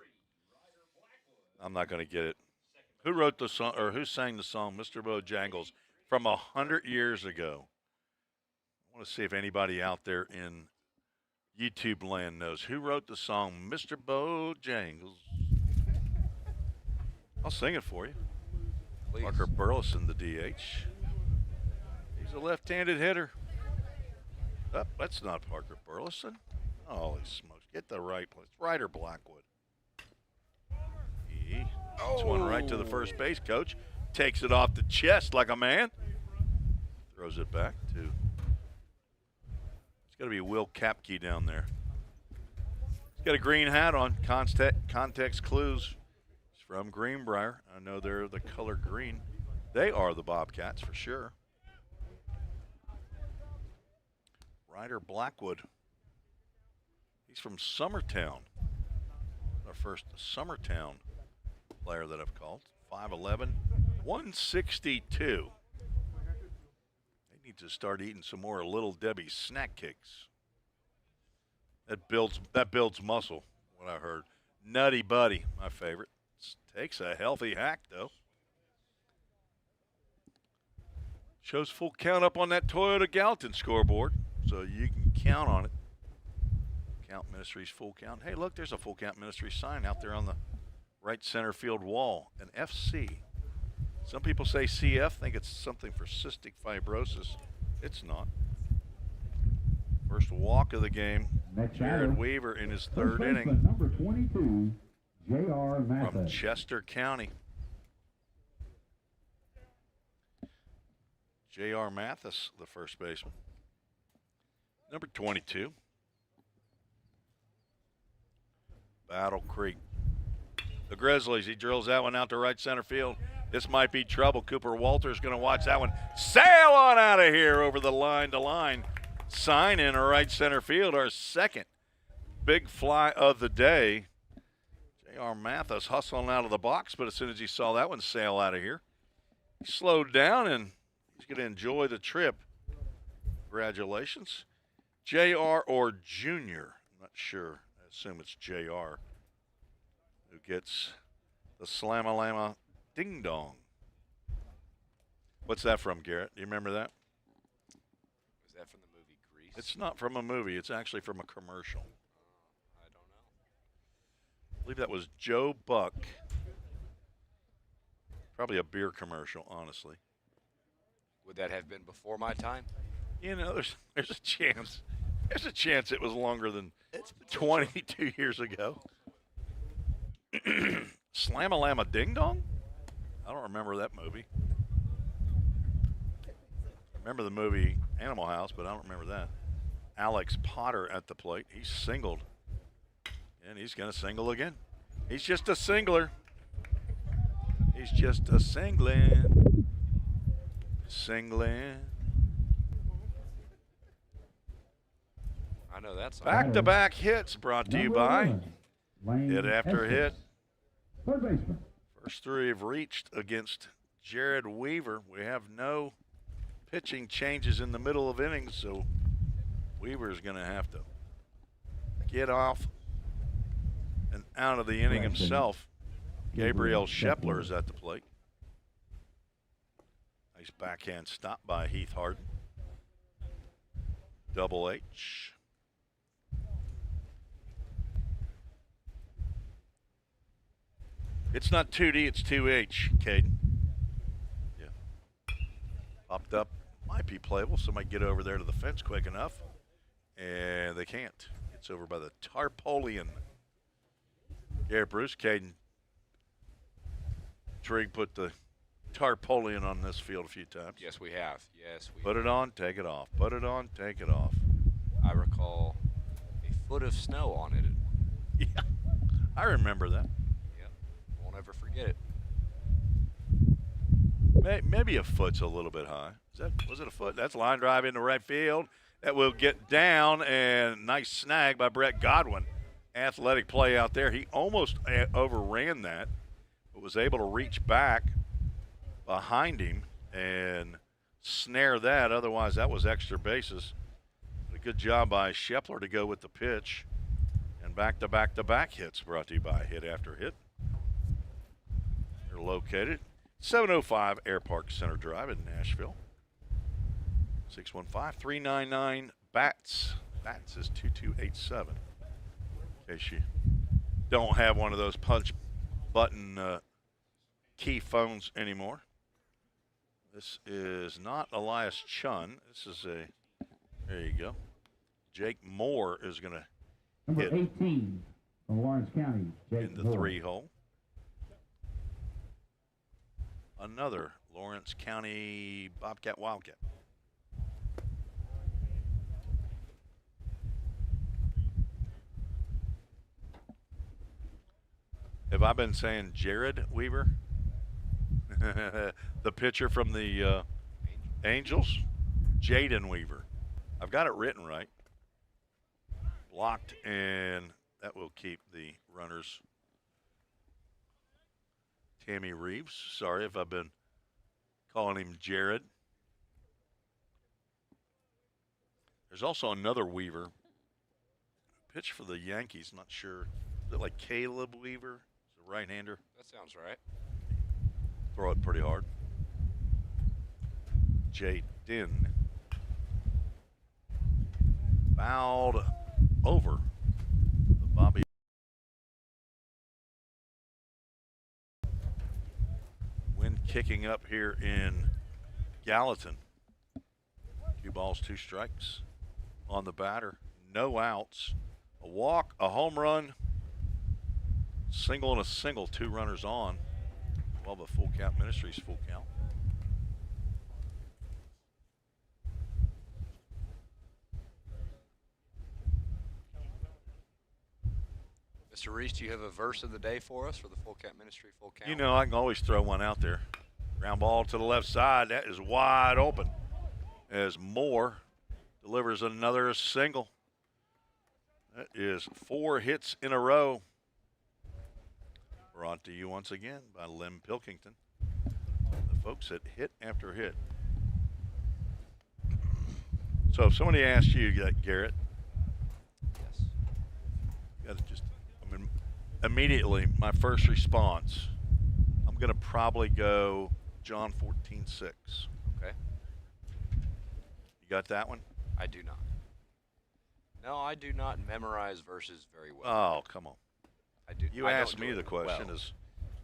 I'm not going to get it. Who wrote the song, or who sang the song Mr. Bojangles from 100 years ago? I want to see if anybody out there in YouTube land knows who wrote the song Mr. Bojangles. I'll sing it for you. Please. Parker Burleson, the DH. He's a left-handed hitter. Oh, that's not Parker Burleson. Holy smokes. Get the right place. Ryder Blackwood. This one right to the first base coach. Takes it off the chest like a man. Throws it back to. It's got to be Will Kapke down there. He's got a green hat on. Context clues. He's from Greenbrier. I know they're the color green. They are the Bobcats for sure. Ryder Blackwood. He's from Summertown. Our first Summertown player that I've called. 5'11", 162. They need to start eating some more Little Debbie's snack cakes. That builds muscle, what I heard. Nutty Buddy, my favorite. Takes a healthy hack, though. Shows full count up on that Toyota Gallatin scoreboard, so you can count on it. Count Ministries full count. Hey, look, there's a full count Ministries sign out there on the right center field wall, an FC. Some people say CF, think it's something for cystic fibrosis. It's not. First walk of the game, Jared Weaver in his 3rd inning. Number 22, J.R. Mathis. From Chester County. J.R. Mathis, the first baseman. Number 22. Battle Creek. The Grizzlies, he drills that one out to right center field. This might be trouble. Cooper Walters going to watch that one sail on out of here over the line to line. Sign in right center field, our second big fly of the day. J.R. Mathis hustling out of the box, but as soon as he saw that one sail out of here, he slowed down and he's going to enjoy the trip. Congratulations. J.R. or Junior, I'm not sure. I assume it's J.R. who gets the Slam-a-Lama Ding Dong. What's that from, Garrett? Do you remember that? Is that from the movie Grease? It's not from a movie. It's actually from a commercial. I don't know. I believe that was Joe Buck. Probably a beer commercial, honestly. Would that have been before my time? You know, there's a chance. There's a chance it was longer than 22 years ago. Slam-a-Lama Ding Dong? I don't remember that movie. I remember the movie Animal House, but I don't remember that. Alex Potter at the plate. He's singled. And he's going to single again. He's just a singler. He's just a singling. Singling. I know that song. Back-to-back hits brought to you by 11, hit after Estes, hit. Third baseman. First three have reached against Jared Weaver. We have no pitching changes in the middle of innings, so Weaver's going to have to get off and out of the inning himself. Gabriel Shepler is at the plate. Nice backhand stop by Heath Harden. Double H. It's not 2D, it's 2H, Caden. Yeah. Popped up. Might be playable. Somebody get over there to the fence quick enough. And they can't. It's over by the tarpaulin. Garrett Bruce, Caden Trigg put the tarpaulin on this field a few times. Yes, we have. Yes, we Put it on, take it off. Put it on, take it off. I recall a foot of snow on it. Yeah, I remember that. Yep. Won't ever forget it. Maybe a foot's a little bit high. Was it a foot? That's line drive into right field. That will get down, and nice snag by Brett Godwin. Athletic play out there. He almost overran that, but was able to reach back behind him and snare that. Otherwise, that was extra bases. But a good job by Shepler to go with the pitch. And back-to-back-to-back hits brought to you by Hit After Hit. They're located 705 Air Park Center Drive in Nashville. 615-399-BATS. BATS is 2287. In case you don't have one of those punch button key phones anymore. This is not Elias Chun. This is there you go. Jake Moore is going to Number hit 18 from Lawrence County, Jake in the Moore. 3-hole. Another Lawrence County Bobcat Wildcat. Have I been saying Jared Weaver? The pitcher from the Angels? Jaden Weaver. I've got it written right. Blocked, and that will keep the runners. Tammy Reeves. Sorry if I've been calling him Jared. There's also another Weaver. Pitch for the Yankees, not sure. Is it like Caleb Weaver? Is a right-hander. That sounds right. Throw it pretty hard. Jaden. Fouled over the Bobby. Wind kicking up here in Gallatin. 2 balls, 2 strikes on the batter. No outs. A walk, a home run, single and a single, 2 runners on. Well, the full count Ministries full count. Mr. Reese, do you have a verse of the day for us for the Full Count Ministry Full Count? You know, I can always throw one out there. Ground ball to the left side. That is wide open as Moore delivers another single. That is 4 hits in a row. Brought to you once again by Lem Pilkington. The folks at Hit After Hit. So if somebody asked you, Garrett, Yes. you got to just, immediately my first response, I'm going to probably go John 14:6. Okay. You got that one? I do not. No, I do not memorize verses very well. Oh, come on. I do. You I don't asked do me it the question well. is,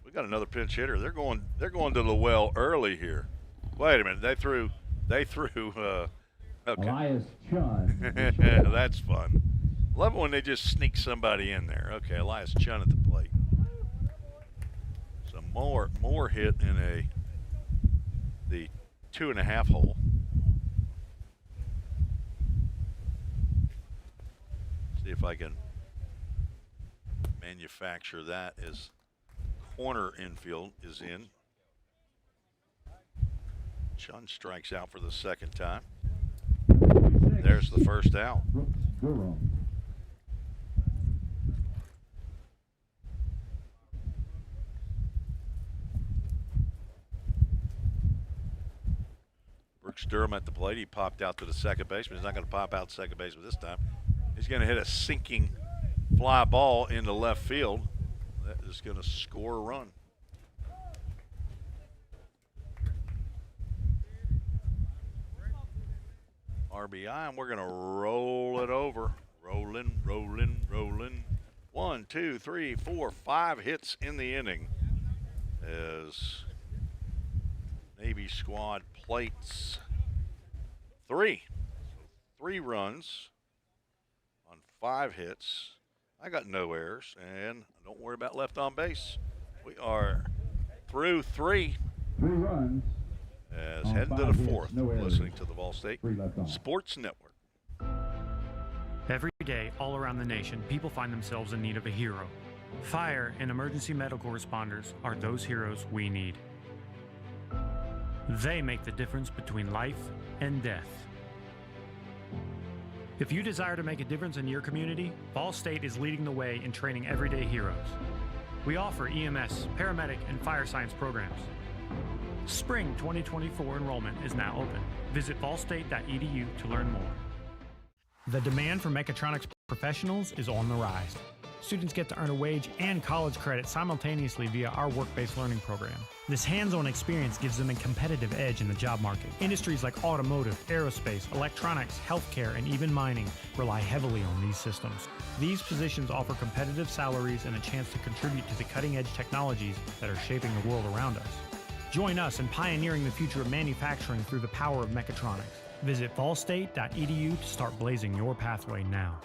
we got another pinch hitter. They're going to the well early here. Wait a minute. They threw They threw. Okay. Elias Chun. That's fun. Love it when they just sneak somebody in there. Okay, Elias Chun at the plate. So more hit in the 2.5 hole. See if I can manufacture that as corner infield is in. Chun strikes out for the second time. There's the first out. Brooks Durham. Brooks Durham at the plate. He popped out to the second baseman. He's not going to pop out second baseman this time. He's going to hit a sinking fly ball into left field. That is going to score a run. RBI, and we're going to roll it over. Rolling, rolling, rolling. 1, 2, 3, 4, 5 hits in the inning as Navy squad plates 3. 3 runs on 5 hits. I got no errors, and don't worry about left on base. We are through 3. 3 runs. As on heading to 5 the hits, 4th, no errors. listening to the Vol State 3 left on. Sports Network. Every day, all around the nation, people find themselves in need of a hero. Fire and emergency medical responders are those heroes we need. They make the difference between life and death. If you desire to make a difference in your community, Vol State is leading the way in training everyday heroes. We offer EMS, paramedic, and fire science programs. Spring 2024 enrollment is now open. Visit volstate.edu to learn more. The demand for mechatronics professionals is on the rise. Students get to earn a wage and college credit simultaneously via our work-based learning program. This hands-on experience gives them a competitive edge in the job market. Industries like automotive, aerospace, electronics, healthcare, and even mining rely heavily on these systems. These positions offer competitive salaries and a chance to contribute to the cutting-edge technologies that are shaping the world around us. Join us in pioneering the future of manufacturing through the power of mechatronics. Visit volstate.edu to start blazing your pathway now.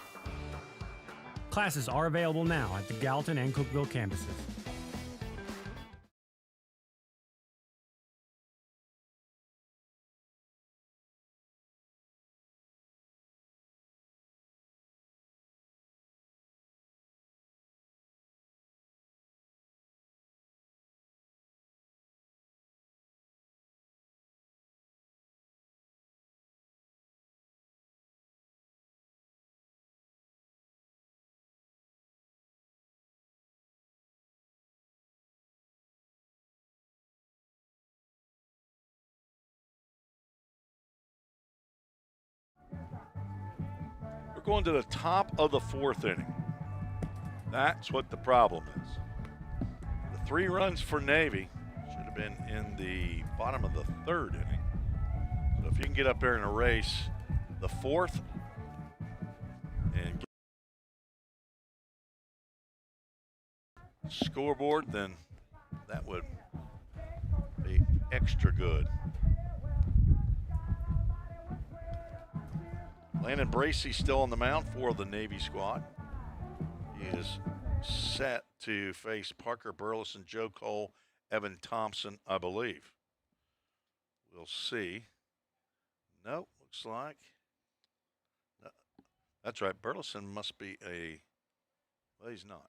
Classes are available now at the Gallatin and Cookeville campuses. We're going to the top of the 4th inning. That's what the problem is. The 3 runs for Navy should have been in the bottom of the 3rd inning. So if you can get up there and erase the 4th and get scoreboard, then that would be extra good. Landon Bracey still on the mound for the Navy squad. He is set to face Parker Burleson, Joe Cole, Evan Thompson, I believe. We'll see. Nope, looks like. No, that's right, Burleson must be a, well, he's not.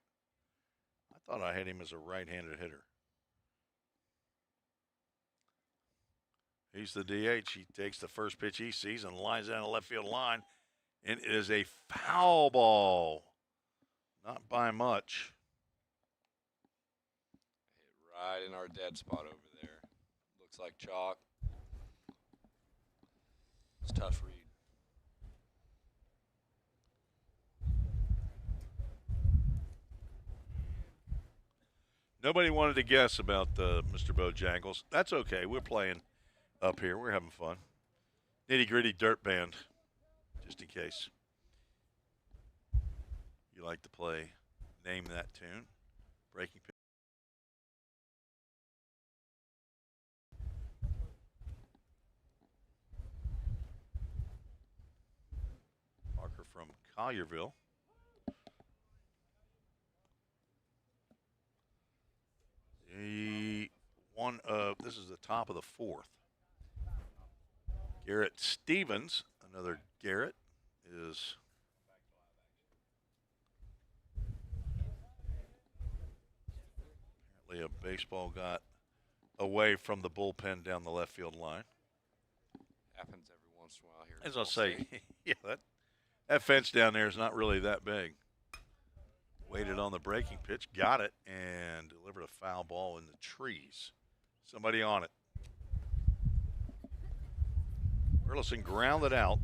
I thought I had him as a right-handed hitter. He's the DH. He takes the first pitch he sees and lines down the left field line. And it is a foul ball. Not by much. Hit right in our dead spot over there. Looks like chalk. It's a tough read. Nobody wanted to guess about Mr. Bojangles. That's okay. We're playing up here. We're having fun. Nitty-gritty dirt band, just in case you like to play Name That Tune. Breaking pitch. Collierville. This is the top of the fourth. Garrett Stevens, another Garrett, is apparently a baseball got away from the bullpen down the left field line. Happens every once in a while here. As I'll say, yeah, that fence down there is not really that big. Waited on the breaking pitch, got it, and delivered a foul ball in the trees. Somebody on it. Burleson grounded out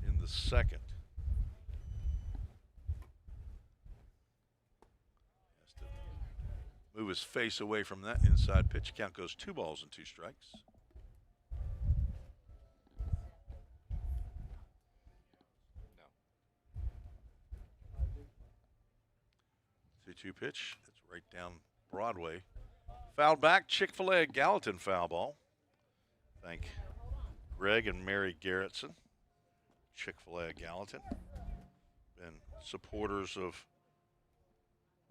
in the second. Has to move his face away from that inside pitch. Count goes 2 balls and 2 strikes. No. 2-2 pitch. It's right down Broadway. Fouled back. Chick-fil-A Gallatin foul ball. Thank Greg and Mary Garrettson, Chick-fil-A Gallatin, been supporters of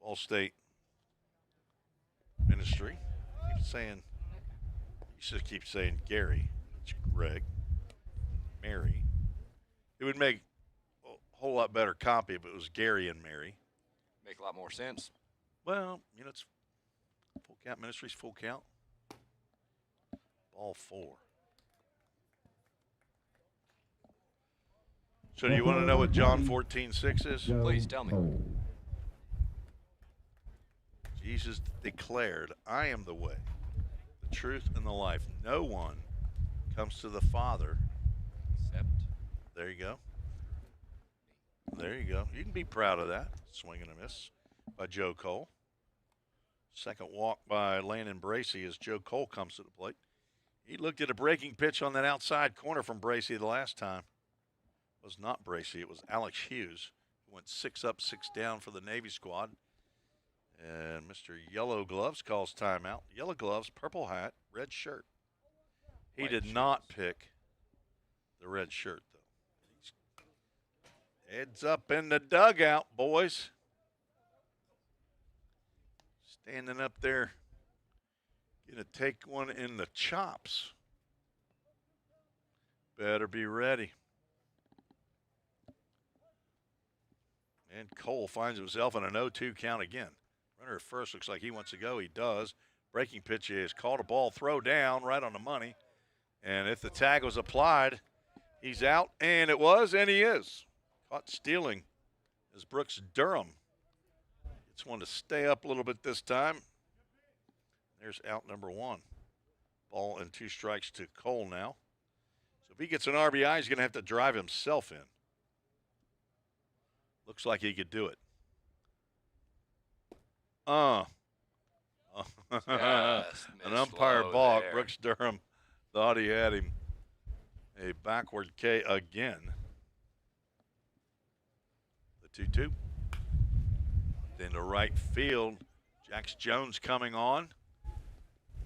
All-State Ministry. You just keep saying Gary. It's Greg, Mary. It would make a whole lot better copy if it was Gary and Mary. Make a lot more sense. Well, it's Full Count Ministries, full count. Ball 4. So do you want to know what John 14:6 is? Please tell me. Jesus declared, I am the way, the truth, and the life. No one comes to the Father. Except. There you go. There you go. You can be proud of that. Swing and a miss by Joe Cole. Second walk by Landon Bracey as Joe Cole comes to the plate. He looked at a breaking pitch on that outside corner from Bracey the last time. It was not Bracey. It was Alex Hughes, who went 6 up, 6 down for the Navy squad. And Mr. Yellow Gloves calls timeout. Yellow gloves, purple hat, red shirt. He White did shoes. not pick the red shirt, though. Heads up in the dugout, boys. Standing up there, gonna take one in the chops. Better be ready. And Cole finds himself in an 0-2 count again. Runner at first looks like he wants to go. He does. Breaking pitch is called a ball, throw down, right on the money. And if the tag was applied, he's out. And it was, and he is. Caught stealing is Brooks Durham. Gets one to stay up a little bit this time. There's out number 1. Ball and 2 strikes to Cole now. So if he gets an RBI, he's going to have to drive himself in. Looks like he could do it. An umpire balk. There. Brooks Durham thought he had him. A backward K again. The 2-2. Then to right field, Jax Jones coming on.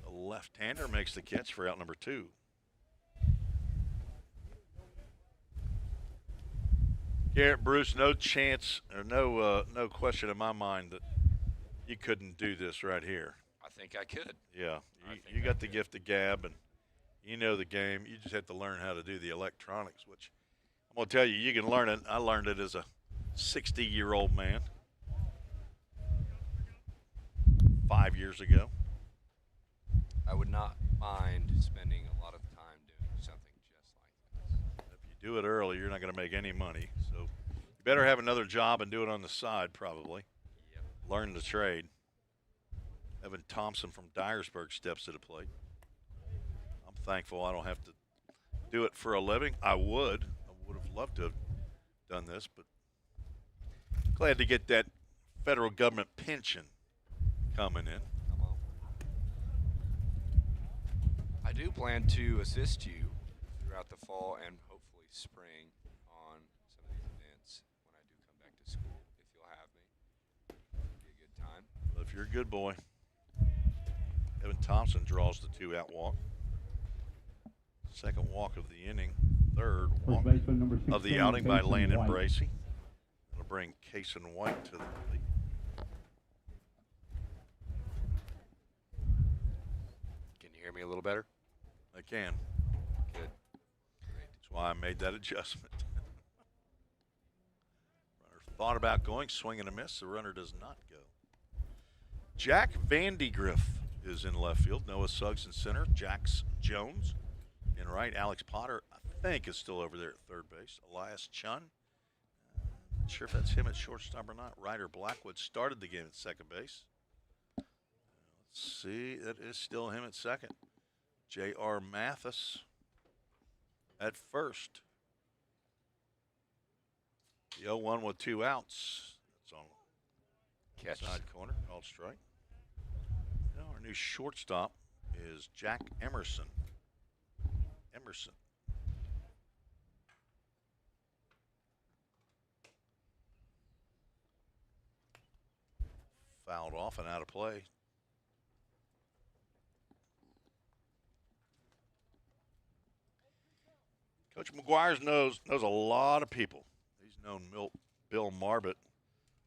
The left-hander makes the catch for out number 2. Garrett Bruce, no chance or no question in my mind that you couldn't do this right here. I think I could. Yeah, you got the gift of gab, and you know the game. You just have to learn how to do the electronics, which I'm going to tell you, you can learn it. I learned it as a 60-year-old man 5 years ago. I would not mind spending a lot of time doing something just like this. If you do it early, you're not going to make any money. So you better have another job and do it on the side, probably. Yep. Learn the trade. Evan Thompson from Dyersburg steps to the plate. I'm thankful I don't have to do it for a living. I would have loved to have done this, but glad to get that federal government pension coming in. Come on. I do plan to assist you throughout the fall and hopefully spring on some of these events when I do come back to school, if you'll have me. It'll be a good time. Well, if you're a good boy. Evan Thompson draws the 2-out walk. Second walk of the inning. third First walk baseman, number 16, of the outing by Kason Landon White. Bracey. It'll bring Kason White to the plate. Can you hear me a little better? I can. Good. That's why I made that adjustment. Runner thought about going, swing and a miss. The runner does not go. Jack Vandegrift is in left field. Noah Suggs in center. Jax Jones in right. Alex Potter, I think, is still over there at third base. Elias Chun. Not sure if that's him at shortstop or not. Ryder Blackwood started the game at second base. Let's see. That is still him at second. J.R. Mathis at first. The 0-1 with 2 outs. That's on Catch. side corner. Called strike. Now our new shortstop is Jack Emerson. Fouled off and out of play. Coach McGuire knows a lot of people. He's known Bill Marbott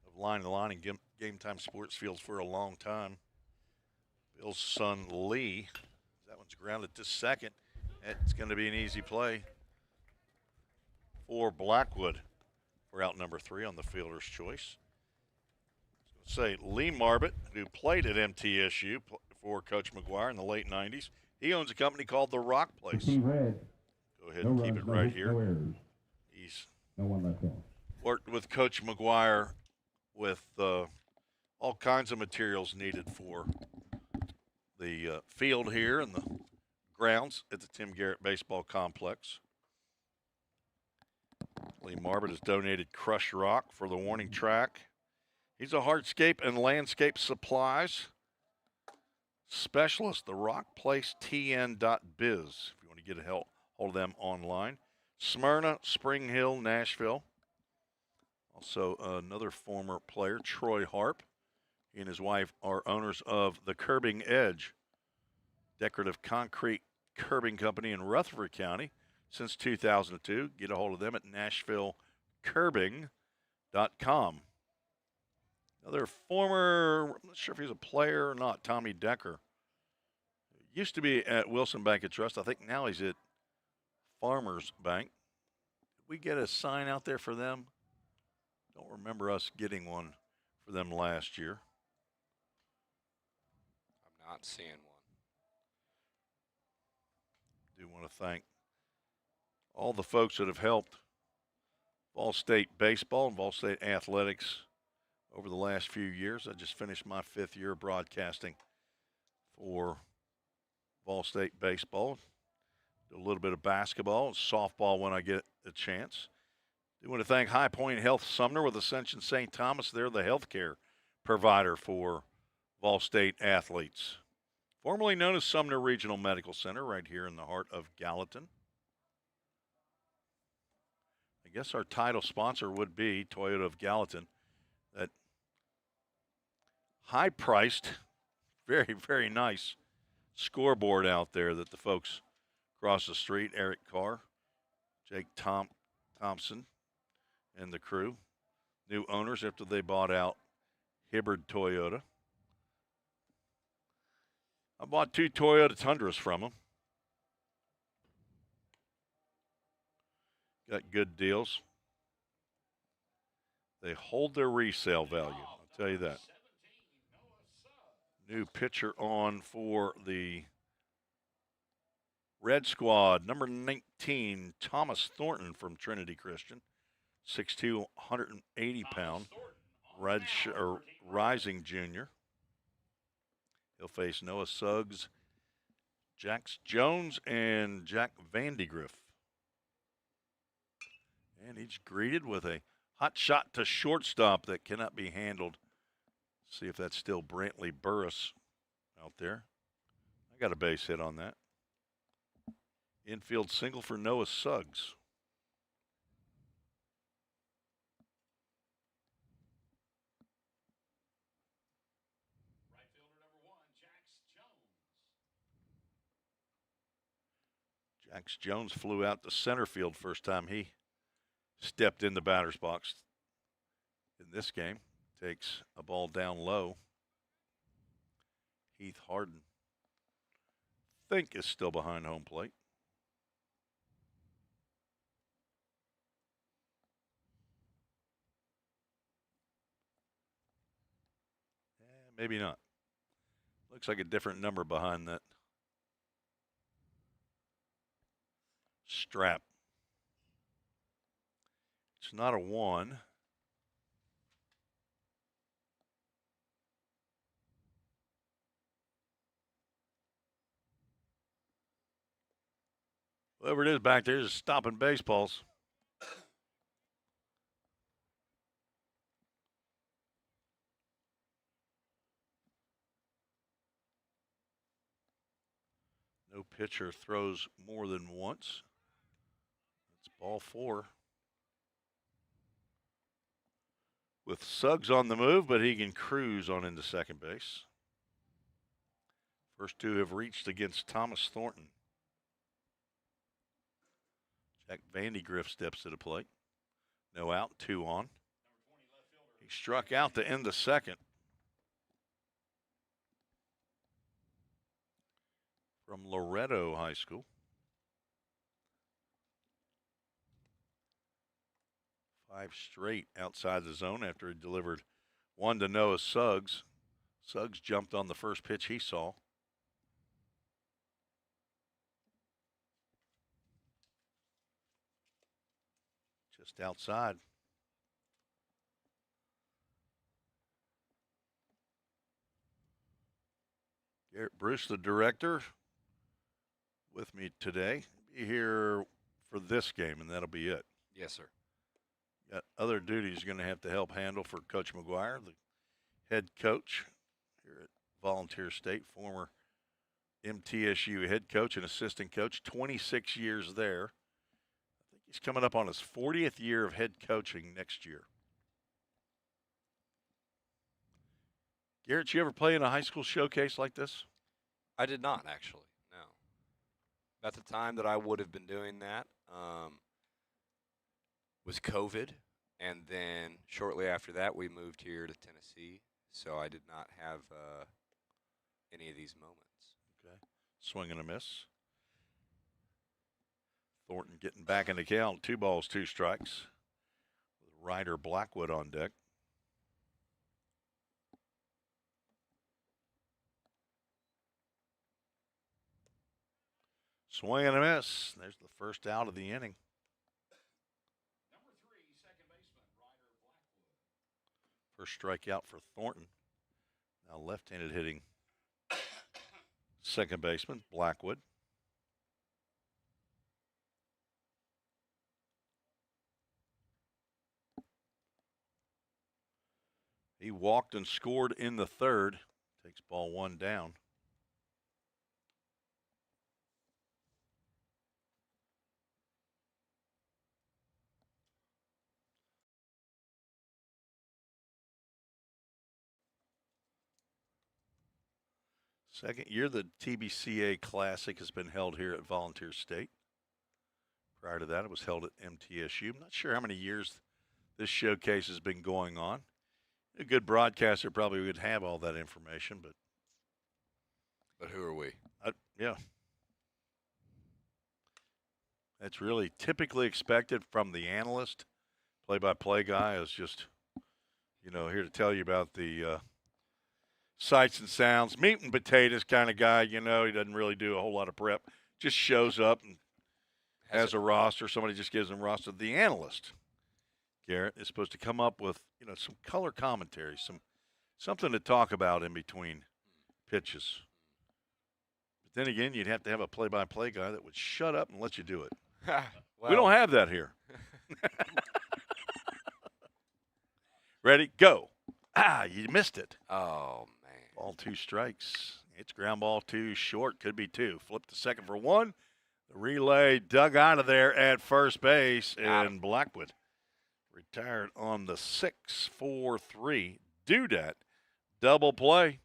of Line to Line and Game Time Sports Fields for a long time. Bill's son Lee, that one's grounded to second. It's going to be an easy play for Blackwood for out number 3 on the fielder's choice. Say Lee Marbott, who played at MTSU for Coach McGuire in the late 90s. He owns a company called The Rock Place. Team Red. Go ahead and keep it right here. No errors. He's No one left off. worked with Coach McGuire with all kinds of materials needed for the field here and the grounds at the Tim Garrett Baseball Complex. Lee Marbott has donated crushed rock for the warning track. He's a hardscape and landscape supplies specialist, therockplacetn.biz, if you want to get hold of them online. Smyrna, Spring Hill, Nashville. Also, another former player, Troy Harp. He and his wife are owners of the Curbing Edge, decorative concrete curbing company in Rutherford County since 2002. Get a hold of them at NashvilleCurbing.com. Another former, I'm not sure if he's a player or not, Tommy Decker. Used to be at Wilson Bank and Trust. I think now he's at Farmers Bank. Did we get a sign out there for them? Don't remember us getting one for them last year. I'm not seeing one. Do want to thank all the folks that have helped Vol State baseball and Vol State athletics over the last few years. I just finished my 5th year broadcasting for Vol State baseball. Do a little bit of basketball and softball when I get a chance. I want to thank High Point Health Sumner with Ascension St. Thomas. They're the healthcare provider for Vol State athletes. Formerly known as Sumner Regional Medical Center, right here in the heart of Gallatin. I guess our title sponsor would be Toyota of Gallatin. That high-priced, very, very nice scoreboard out there that the folks across the street, Eric Carr, Jake Thompson, and the crew, new owners after they bought out Hibbard Toyota. I bought 2 Toyota Tundras from them. Got good deals. They hold their resale value, I'll tell you that. New pitcher on for the Red Squad, number 19, Thomas Thornton from Trinity Christian, 6'2", 180-pound, rising junior. He'll face Noah Suggs, Jax Jones, and Jack Vandegrift. And he's greeted with a hot shot to shortstop that cannot be handled. See if that's still Brantley Burris out there. I got a base hit on that. Infield single for Noah Suggs. Jax Jones flew out to center field first time he stepped in the batter's box in this game. Takes a ball down low. Heath Harden, think, is still behind home plate. Maybe not. Looks like a different number behind that strap. It's not a 1. Whoever it is back there is stopping baseballs. No pitcher throws more than once. It's ball 4. With Suggs on the move, but he can cruise on into second base. First 2 have reached against Thomas Thornton. Jack Vandegrift steps to the plate. No out, 2 on. He struck out to end the second. From Loretto High School. 5 straight outside the zone after he delivered 1 to Noah Suggs. Suggs jumped on the first pitch he saw. Just outside. Garrett Bruce, the director, with me today. Be here for this game, and that'll be it. Yes, sir. Got other duties you're going to have to help handle for Coach McGuire, the head coach here at Volunteer State, former MTSU head coach and assistant coach, 26 years there. I think he's coming up on his 40th year of head coaching next year. Garrett, you ever play in a high school showcase like this? I did not, actually, no. At the time that I would have been doing that was COVID, and then shortly after that we moved here to Tennessee, so I did not have any of these moments. Okay. Swing and a miss. Thornton getting back in the count. 2 balls, 2 strikes. With Ryder Blackwood on deck. Swing and a miss. There's the first out of the inning. Number 3, second baseman, Ryder Blackwood. First strikeout for Thornton. Now left-handed hitting second baseman, Blackwood. He walked and scored in the third. Takes ball 1 down. Second year, the TBCA Classic has been held here at Volunteer State. Prior to that, it was held at MTSU. I'm not sure how many years this showcase has been going on. A good broadcaster probably would have all that information, but who are we? yeah. That's really typically expected from the analyst. Play-by-play guy is just, here to tell you about the sights and sounds. Meat and potatoes kind of guy, he doesn't really do a whole lot of prep. Just shows up and has a roster. Somebody just gives him a roster. The analyst, Garrett, is supposed to come up with, some color commentary, something to talk about in between pitches. But then again, you'd have to have a play-by-play guy that would shut up and let you do it. Well, We don't have that here. Ready? Go. You missed it. Oh, man. Ball 2 strikes. It's ground ball 2 short. Could be 2. Flip to second for 1. The relay dug out of there at first base, and Blackwood retired on the 6-4-3. Dudette double play.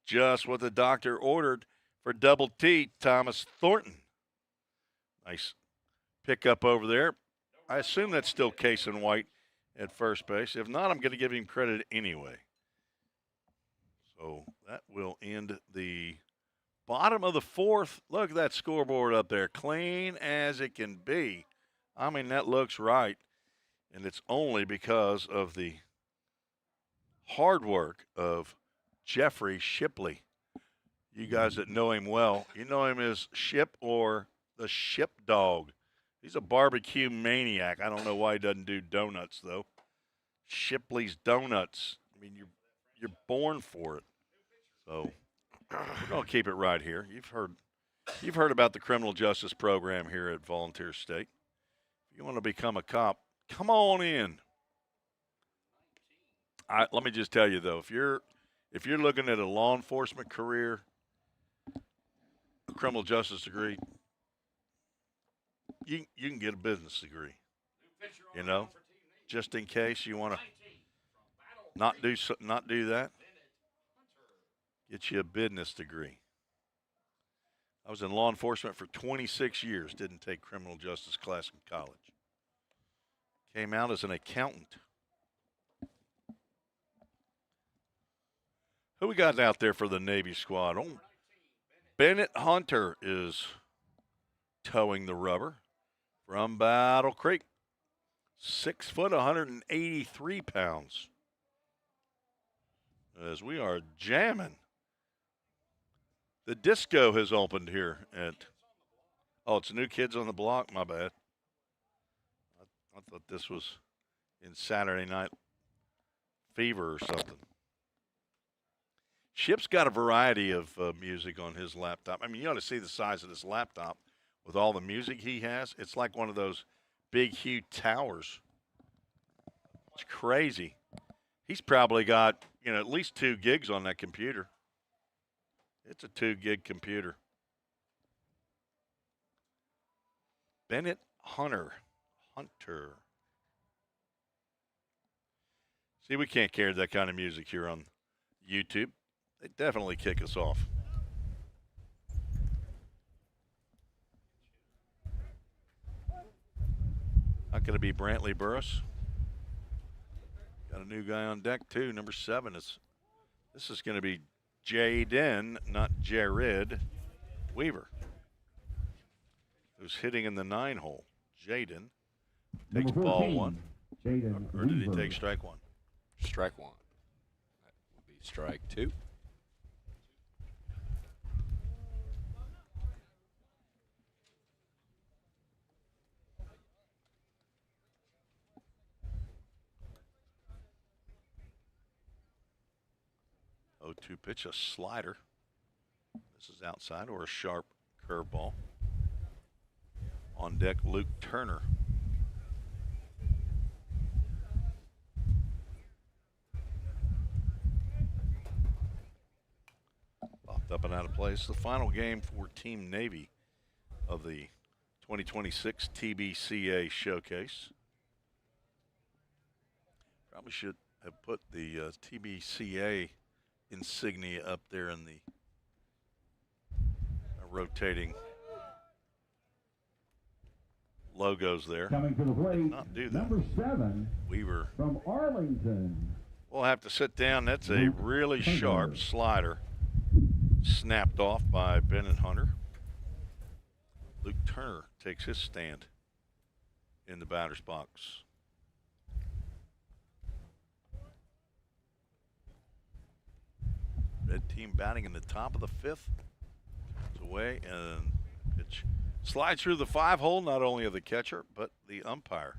Just what the doctor ordered for double T, Thomas Thornton. Nice pickup over there. I assume that's still Case and White at first base. If not, I'm going to give him credit anyway. So that will end the bottom of the fourth. Look at that scoreboard up there. Clean as it can be. I mean, that looks right. And it's only because of the hard work of Jeffrey Shipley. You guys that know him well, you know him as Ship or the Ship Dog. He's a barbecue maniac. I don't know why he doesn't do donuts, though. Shipley's Donuts. I mean, you're born for it. So we're going to keep it right here. You've heard about the criminal justice program here at Volunteer State. If you want to become a cop, come on in. Let me just tell you, though, if you're looking at a law enforcement career, a criminal justice degree, you can get a business degree, you know, just in case you want to not do that. Get you a business degree. I was in law enforcement for 26 years. Didn't take criminal justice class in college. Came out as an accountant. Who we got out there for the Navy squad? Oh, Bennett Hunter is towing the rubber from Battle Creek. 6 foot, 183 pounds. As we are jamming. The disco has opened here at, it's New Kids on the Block, my bad. I thought this was in Saturday Night Fever or something. Ship's got a variety of music on his laptop. I mean, you ought to see the size of this laptop with all the music he has. It's like one of those big, huge towers. It's crazy. He's probably got, at least 2 gigs on that computer. It's a 2-gig computer. Bennett Hunter. See, we can't carry that kind of music here on YouTube. They definitely kick us off. Not going to be Brantley Burris. Got a new guy on deck, too. Number 7. This is going to be Jaden, not Jared Weaver, who's hitting in the 9 hole. Jaden takes ball 1. Or did he take strike 1? Strike 1. That would be strike 2. To pitch a slider. This is outside or a sharp curveball. On deck, Luke Turner. Popped up and out of play. It's the final game for Team Navy of the 2026 TBCA showcase. Probably should have put the TBCA insignia up there in the rotating logos there. Coming to the plate, not do that. number 7, Weaver. from Arlington. We'll have to sit down. That's a really sharp slider. Snapped off by Bennett Hunter. Luke Turner takes his stand in the batter's box. Red team batting in the top of the 5th. It's away and pitch slides through the 5 hole, not only of the catcher, but the umpire.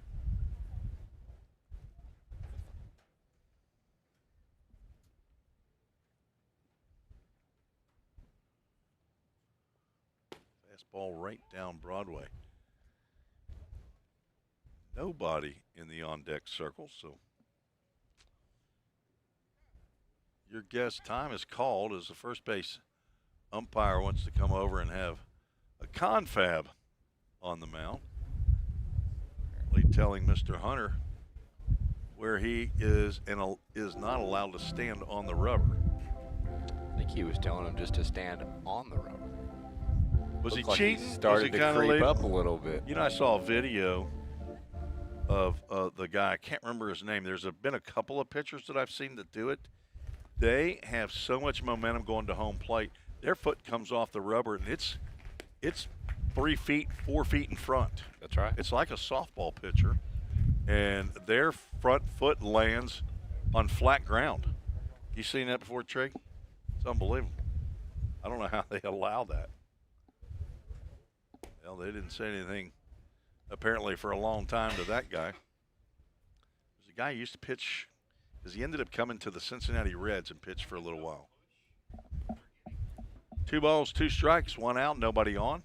Fastball right down Broadway. Nobody in the on-deck circle, so your guess time is called as the first base umpire wants to come over and have a confab on the mound. Apparently telling Mr. Hunter where he is and is not allowed to stand on the rubber. I think he was telling him just to stand on the rubber. Was he Looked like cheating? Started was he to kinda creep leaving? up a little bit. You know, I saw a video of the guy. I can't remember his name. There's been a couple of pitchers that I've seen that do it. They have so much momentum going to home plate. Their foot comes off the rubber, and it's 3 feet, 4 feet in front. That's right. It's like a softball pitcher, and their front foot lands on flat ground. You seen that before, Trig? It's unbelievable. I don't know how they allow that. Well, they didn't say anything apparently for a long time to that guy. There's a guy who used to pitch, because he ended up coming to the Cincinnati Reds and pitched for a little while. 2 balls, 2 strikes, 1 out, nobody on.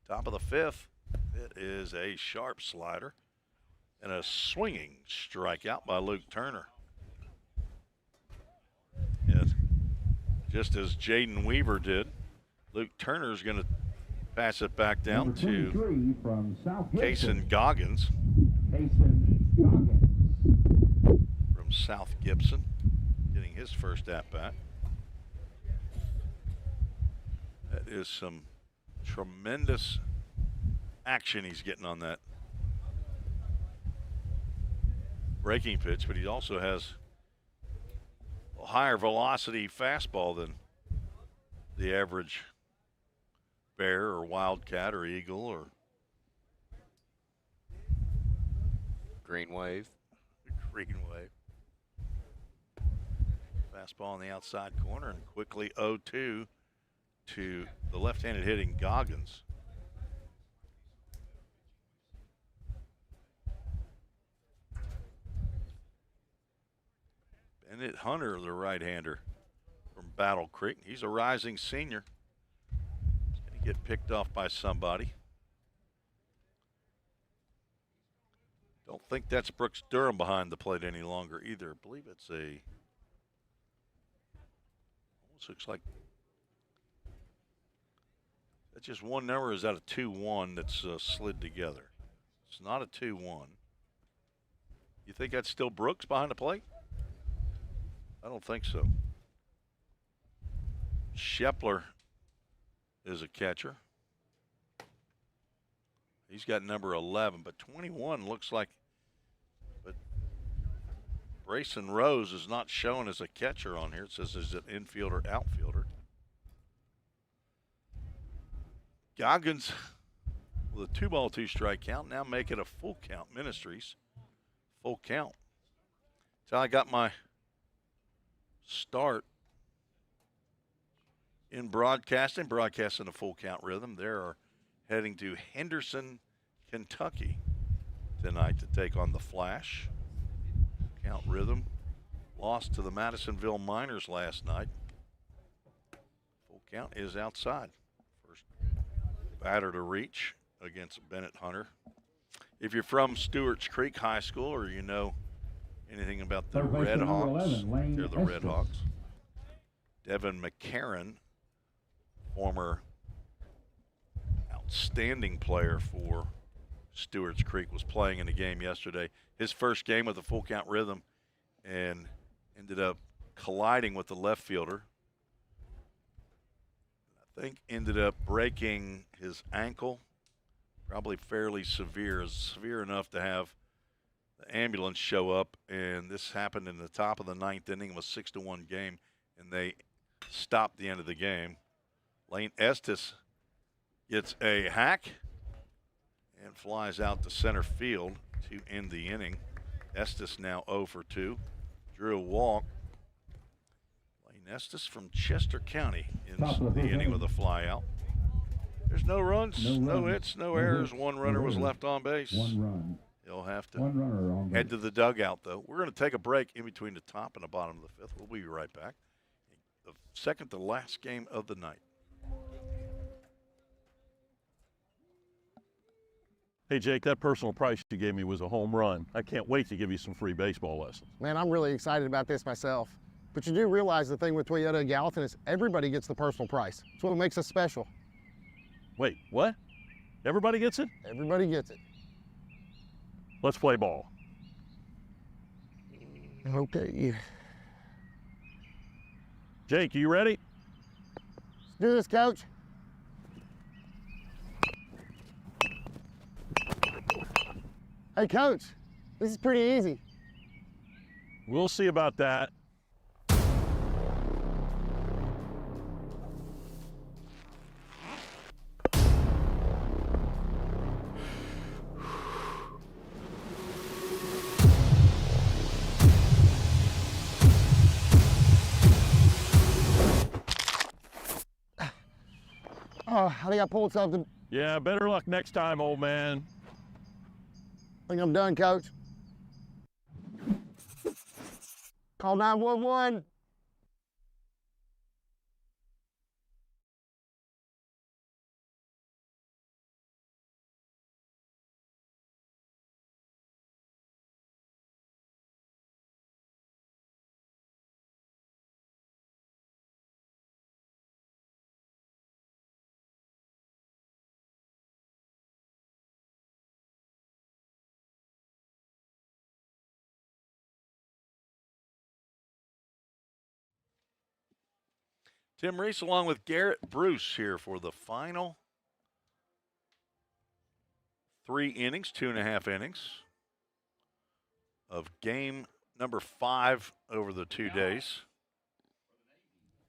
Top of the 5th. It is a sharp slider and a swinging strikeout by Luke Turner. And just as Jaden Weaver did, Luke Turner is going to pass it back down Number to 23 from South Kason Goggins Kason Goggins. from South Gibson, getting his first at-bat. That is some tremendous action he's getting on that breaking pitch, but he also has a higher velocity fastball than the average bear or wildcat or eagle or Green wave. green wave. Fastball on the outside corner and quickly 0-2 to the left-handed hitting Goggins. Bennett Hunter, the right-hander from Battle Creek. He's a rising senior. He's going to get picked off by somebody. Don't think that's Brooks Durham behind the plate any longer either. I believe it's almost looks like that's just one number. Or is that a 2-1 that's slid together? It's not a 2-1. You think that's still Brooks behind the plate? I don't think so. Shepler is a catcher. He's got number 11, but 21 looks like. But Brayson Rose is not shown as a catcher on here. It says he's an infielder, outfielder. Goggins with a 2-ball, 2-strike count. Now make it a full count. Ministries, full count. So I got my start in broadcasting a full count rhythm. They are heading to Henderson, Kentucky tonight to take on the Flash. Count rhythm lost to the Madisonville Miners last night. Full count is outside. First batter to reach against Bennett Hunter. If you're from Stewart's Creek High School or you know anything about the Third baseman, Red number Hawks, 11, Lane they're the Red Estes. Hawks. Devin McCarron, former outstanding player for Stewart's Creek, was playing in the game yesterday. His first game with a full count rhythm and ended up colliding with the left fielder. I think ended up breaking his ankle, probably fairly severe enough to have the ambulance show up, and this happened in the top of the 9th inning. It was a 6-1 game, and they stopped the end of the game. Lane Estes gets a hack and flies out to center field to end the inning. Estes now 0 for 2. Drew a walk. Lane Estes from Chester County ends the inning with a fly out. There's no runs, no hits, no errors. One runner was left on base. One run. He'll have to One runner on head base. to the dugout, though. We're going to take a break in between the top and the bottom of the 5th. We'll be right back. The second to last game of the night. Hey, Jake, that personal price you gave me was a home run. I can't wait to give you some free baseball lessons. Man, I'm really excited about this myself. But you do realize the thing with Toyota of Gallatin is everybody gets the personal price. It's what makes us special. Wait, what? Everybody gets it? Everybody gets it. Let's play ball. Okay. Jake, you ready? Let's do this, Coach. Hey, Coach, this is pretty easy. We'll see about that. Oh, I think I pulled something. Yeah, better luck next time, old man. I think I'm done, Coach. Call 911. Tim Reese along with Garrett Bruce here for the final 3 innings, 2.5 innings of game number 5 over the 2 days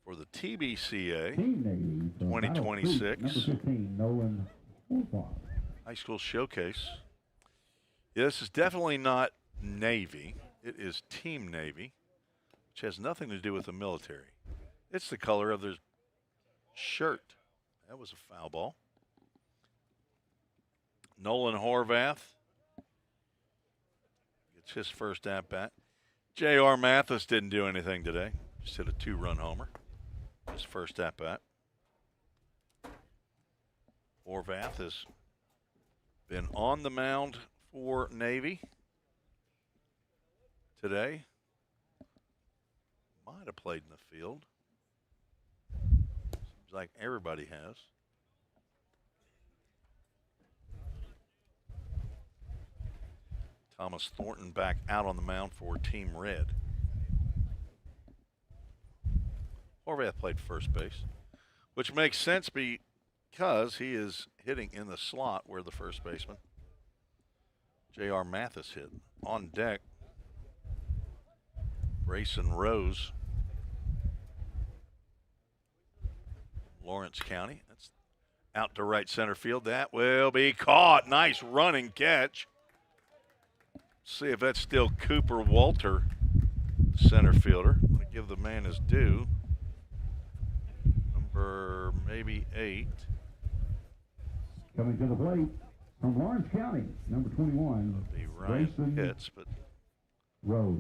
for the TBCA Team Navy. for Battle Creek, 2026 Number 15, Nolan Horvath. High School Showcase. Yeah, this is definitely not Navy. It is Team Navy, which has nothing to do with the military. It's the color of their shirt. That was a foul ball. Nolan Horvath gets his first at-bat. J.R. Mathis didn't do anything today. Just hit a 2-run homer. His first at-bat. Horvath has been on the mound for Navy today. Might have played in the field. Seems like everybody has. Thomas Thornton back out on the mound for Team Red. Horvath played first base, which makes sense because he is hitting in the slot where the first baseman, J.R. Mathis, hit. On deck, Grayson Rose, Lawrence County. That's out to right center field. That will be caught. Nice running catch. See if that's still Cooper Walter, center fielder. I'm going to give the man his due. Number maybe 8. Coming to the plate from Lawrence County, number 21, Be Ryan Grayson Pitts, but Rose.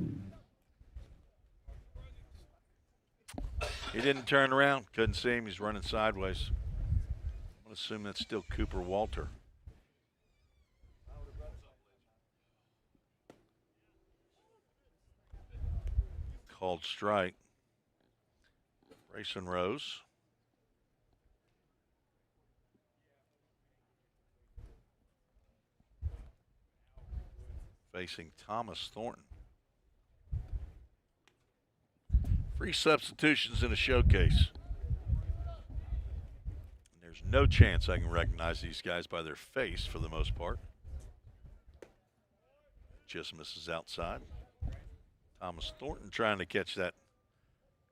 he didn't turn around. Couldn't see him. He's running sideways. I'm going to assume that's still Cooper Walter. Called strike. Grayson Rose. Facing Thomas Thornton. Free substitutions in a showcase. There's no chance I can recognize these guys by their face for the most part. Just misses outside. Thomas Thornton trying to catch that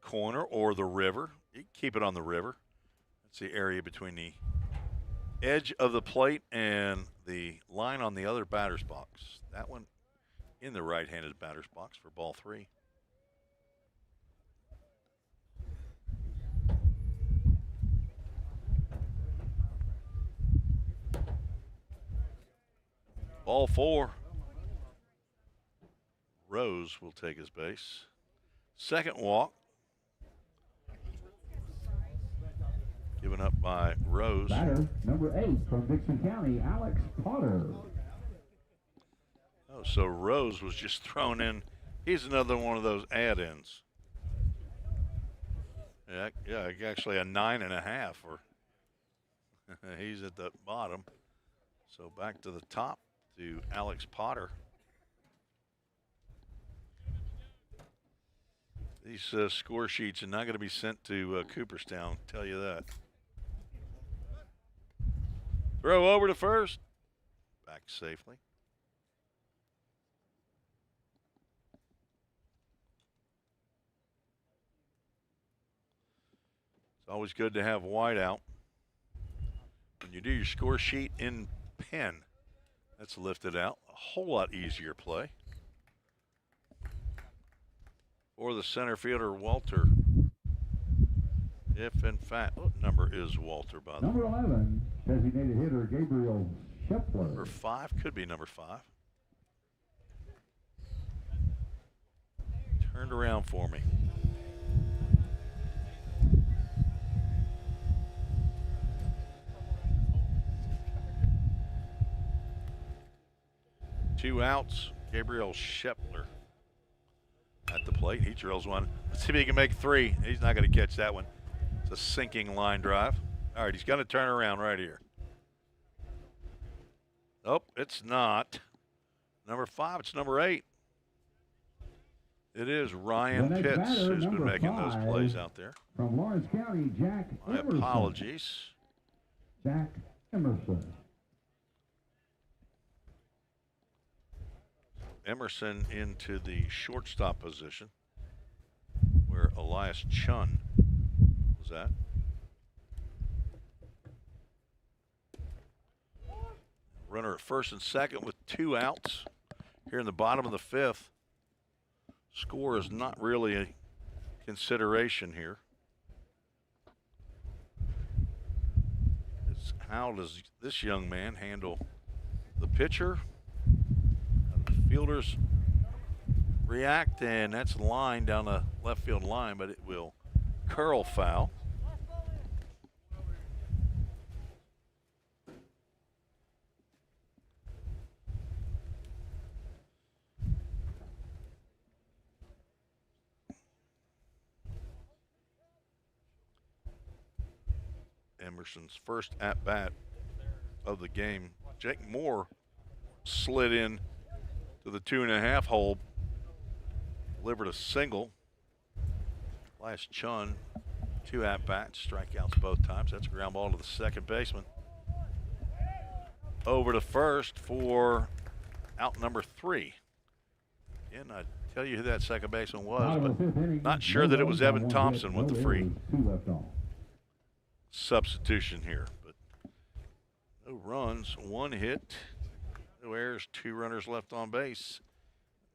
corner or the river. You can keep it on the river. That's the area between the edge of the plate and the line on the other batter's box. That one in the right-handed batter's box for ball 3. Ball 4. Rose will take his base. Second walk. Given up by Rose. Batter, number 8 from Dixon County, Alex Potter. Oh, so Rose was just thrown in. He's another one of those add-ins. Yeah, actually a 9.5. Or he's at the bottom. So back to the top to Alex Potter. These score sheets are not going to be sent to Cooperstown, tell you that. Throw over to first. Back safely. It's always good to have white out. When you do your score sheet in pen, that's lifted out. A whole lot easier play. For the center fielder, Walter. If in fact, what number is Walter, by the way? Number 11, designated hitter Gabriel Number Shepler. 5, could be number 5. Turned around for me. Two outs, Gabriel Shepler at the plate. He drills one. Let's see if he can make 3. He's not going to catch that one. It's a sinking line drive. All right, he's going to turn around right here. Oh, it's not. Number 5, it's number 8. It is Ryan The next Pitts batter, who's been number making those 5, plays out there. From Lawrence County, Jack My Emerson. apologies. Jack Emerson. Emerson into the shortstop position where Elias Chun was at. Runner at first and second with 2 outs here in the bottom of the 5th. Score is not really a consideration here. It's how does this young man handle the pitcher? How do the fielders react? And that's a line down the left field line, but it will curl foul. Emerson's first at-bat of the game. Jake Moore slid in to the 2.5 hole, delivered a single. Elias Chun, 2 at-bats, strikeouts both times. That's a ground ball to the second baseman. Over to first for out number 3. Again, I tell you who that second baseman was, but not sure that it was Evan Thompson with the free substitution here. But no runs, 1 hit, no errors, 2 runners left on base.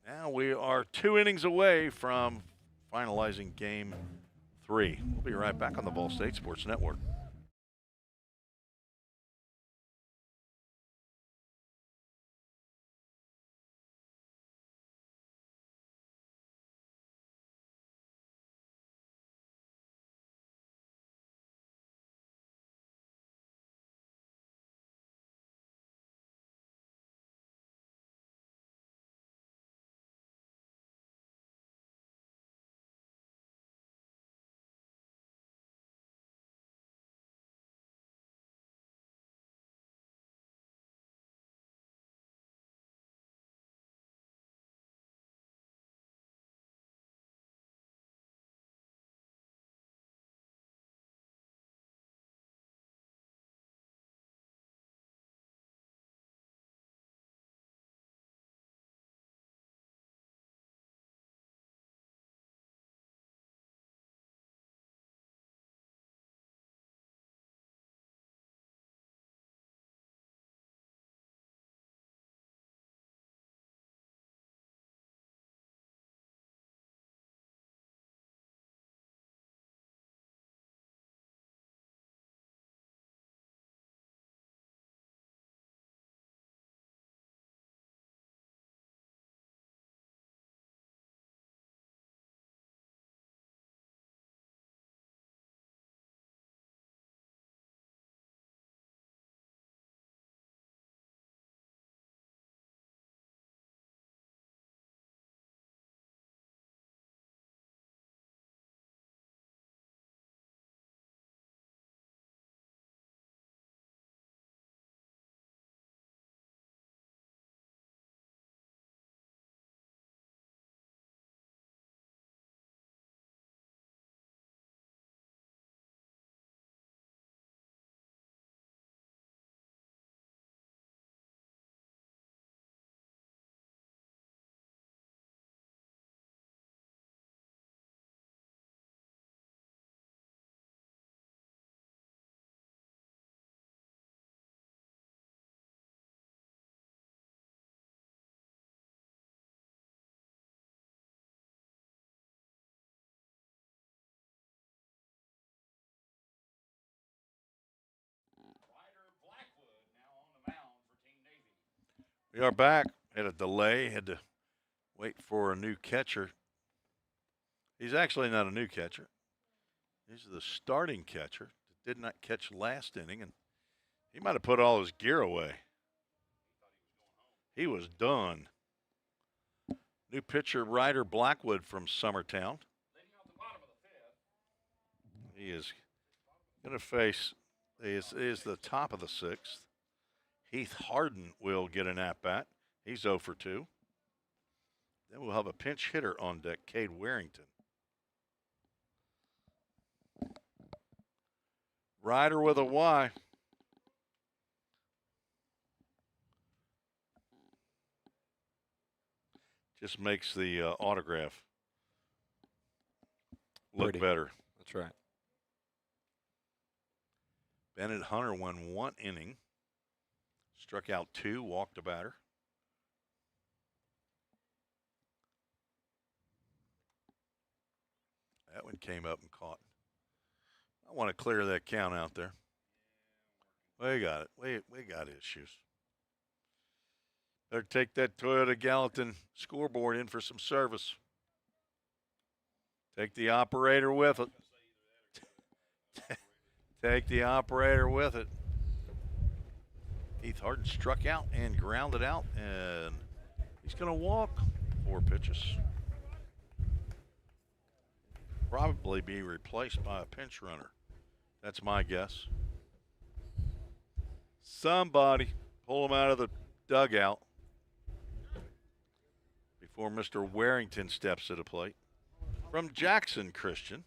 Now we are 2 innings away from finalizing game 3. We'll be right back on the Ball State Sports Network. We are back. Had a delay. Had to wait for a new catcher. He's actually not a new catcher. He's the starting catcher that did not catch last inning, and he might have put all his gear away. He was done. New pitcher Ryder Blackwood from Summertown. He is going to face, is the top of the sixth. Heath Harden will get an at-bat. He's 0 for 2. Then we'll have a pinch hitter on deck, Cade Warrington. Ryder with a Y. Just makes the autograph look Pretty. better. That's right. Bennett Hunter won 1 inning. Struck out 2, walked a batter. That one came up and caught. I want to clear that count out there. We got it. We got issues. Better take that Toyota Gallatin scoreboard in for some service. Take the operator with it. Take the operator with it. Heath Harden struck out and grounded out, and he's going to walk 4 pitches. Probably be replaced by a pinch runner. That's my guess. Somebody pull him out of the dugout before Mr. Warrington steps to the plate. From Jackson Christian.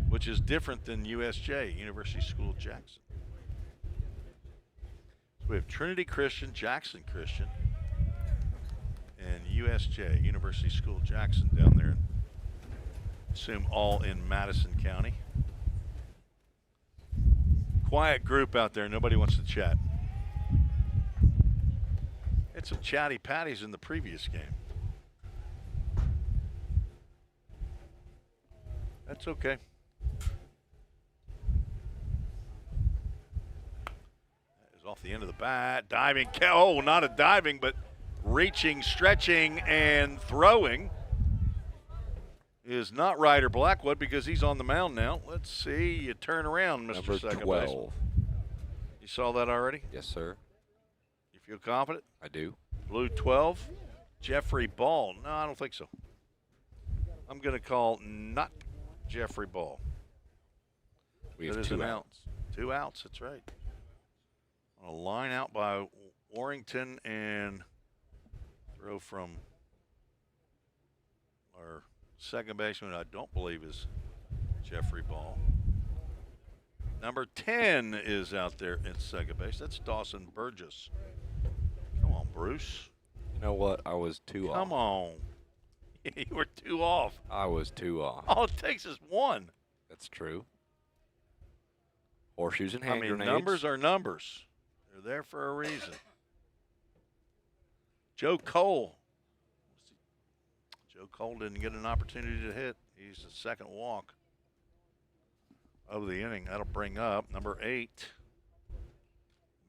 Which is different than USJ, University School Jackson. So we have Trinity Christian, Jackson Christian, and USJ, University School Jackson down there. Assume all in Madison County. Quiet group out there. Nobody wants to chat. Had some chatty patties in the previous game. That's okay. That is off the end of the bat. Diving. Oh, not a diving, but reaching, stretching, and throwing is not Ryder Blackwood because he's on the mound now. Let's see. You turn around, Mr. Number Second 12. Baseman. You saw that already? Yes, sir. You feel confident? I do. Blue 12, Jeffrey Ball. No, I don't think so. I'm going to call not Jeffrey Ball. We have That is 2 an out. outs. 2 outs, that's right. On a line out by Warrington and throw from our second baseman, I don't believe is Jeffrey Ball. Number 10 is out there in second base. That's Dawson Burgess. Come on, Bruce. You know what? I was 2 off. Come on. You were 2 off. I was 2 off. All it takes is 1. That's true. Horseshoes and I hand mean, grenades. numbers are numbers. They're there for a reason. Joe Cole. Joe Cole didn't get an opportunity to hit. He's the second walk of the inning. That'll bring up number 8.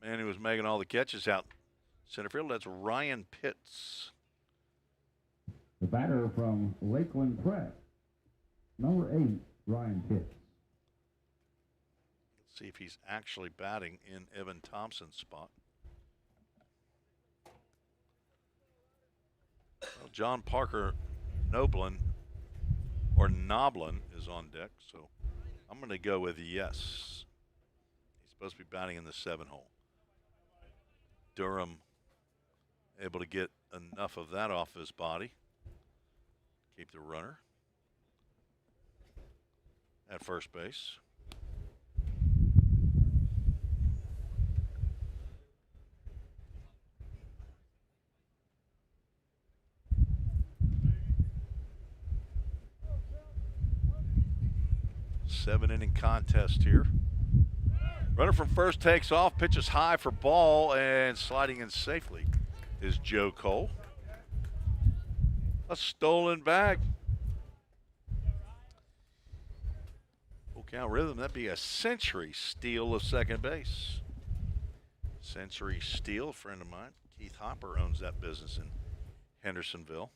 Man who was making all the catches out center field. That's Ryan Pitts. The batter from Lakeland Prep, number 8, Ryan Pitts. Let's see if he's actually batting in Evan Thompson's spot. Well, John Parker Noblin is on deck, so I'm going to go with yes. He's supposed to be batting in the 7 hole. Durham able to get enough of that off his body. Keep the runner at first base. Seven-inning contest here. Runner from first takes off, pitches high for ball, and sliding in safely is Joe Cole. A stolen bag. We'll Full count rhythm. That'd be a Century steal of second base. Century Steel, a friend of mine, Keith Hopper, owns that business in Hendersonville.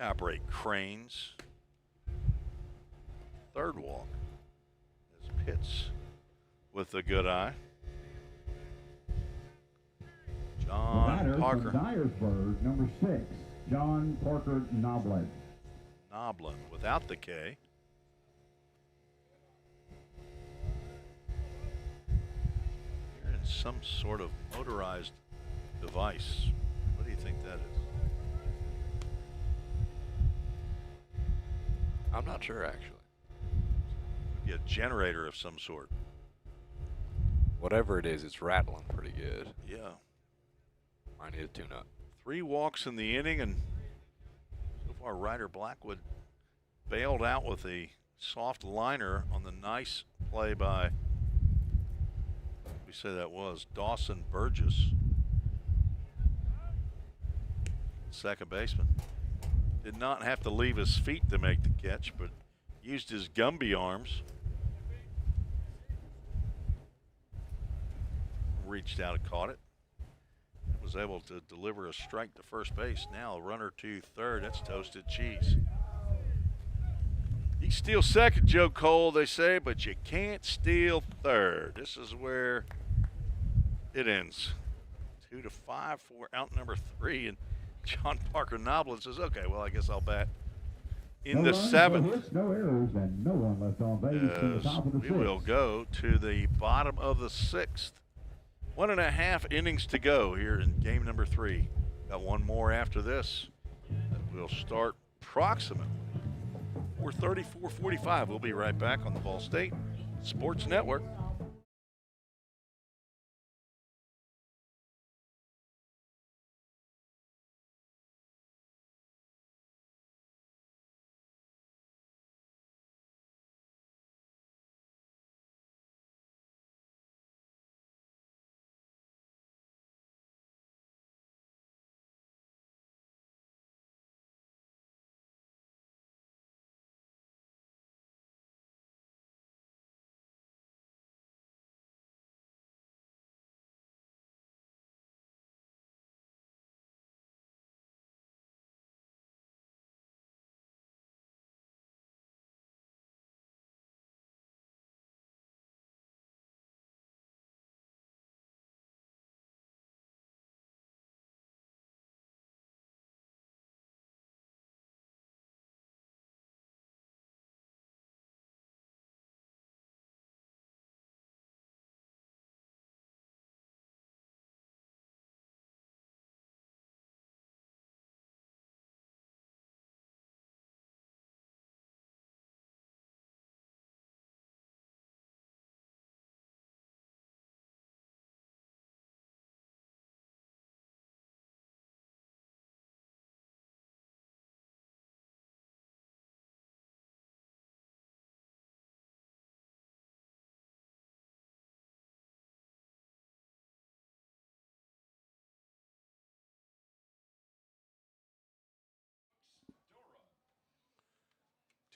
Operate cranes. Third walk as Pitts with a good eye. John Batter Parker. from Dyersburg, number 6, John Parker Noblet. Noblin without the K. You're in some sort of motorized device. What do you think that is? I'm not sure, actually. Could be a generator of some sort. Whatever it is, it's rattling pretty good. Yeah. I need a tune-up. 3 walks in the inning, and so far Ryder Blackwood bailed out with a soft liner on the nice play by, we say that was, Dawson Burgess. Second baseman. Did not have to leave his feet to make the catch, but used his Gumby arms. Reached out and caught it. Was able to deliver a strike to first base. Now a runner to third. That's toasted cheese. You can steal second, Joe Cole, they say, but you can't steal third. This is where it ends. 2-5 for out number 3. And John Parker Noblin says, okay, well, I guess I'll bat in No the runs, 7th. No hits, no errors, and no one left on base to the top of the We 6th. will go to the bottom of the 6th. 1.5 innings to go here in game number 3. Got one more after this. That will start approximately 4:30, 4:45. We'll be right back on the Ball State Sports Network.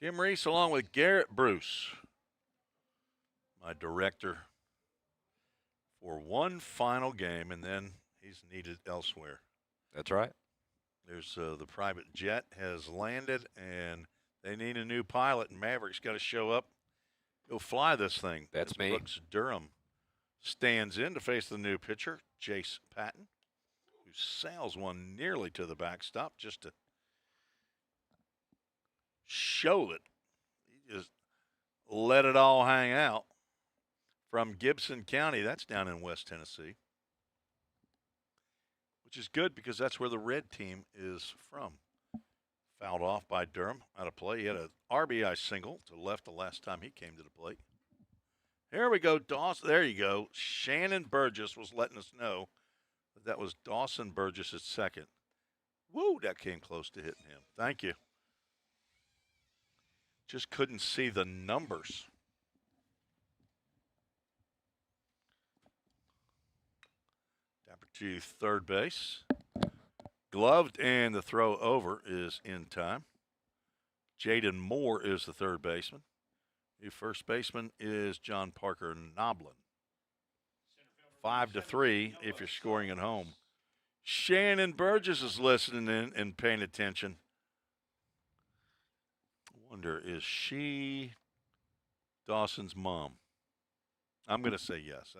Tim Reese along with Garrett Bruce, my director, for one final game, and then he's needed elsewhere. That's right. There's the private jet has landed, and they need a new pilot, and Maverick's got to show up, go fly this thing. That's As me. Brooks Durham stands in to face the new pitcher, Jace Patton, who sails one nearly to the backstop just to show it. He just let it all hang out. From Gibson County, that's down in West Tennessee, which is good because that's where the red team is from. Fouled off by Durham out of play. He had an RBI single to left the last time he came to the plate. Here we go, Dawson. There you go. Shannon Burgess was letting us know that was Dawson Burgess at second. Woo, that came close to hitting him. Thank you. Just couldn't see the numbers. Dapper to third base. Gloved, and the throw over is in time. Jaden Moore is the third baseman. The first baseman is John Parker Noblin. 5-3 if you're scoring at home. Shannon Burgess is listening in and paying attention. I wonder, is she Dawson's mom? I'm going to say yes.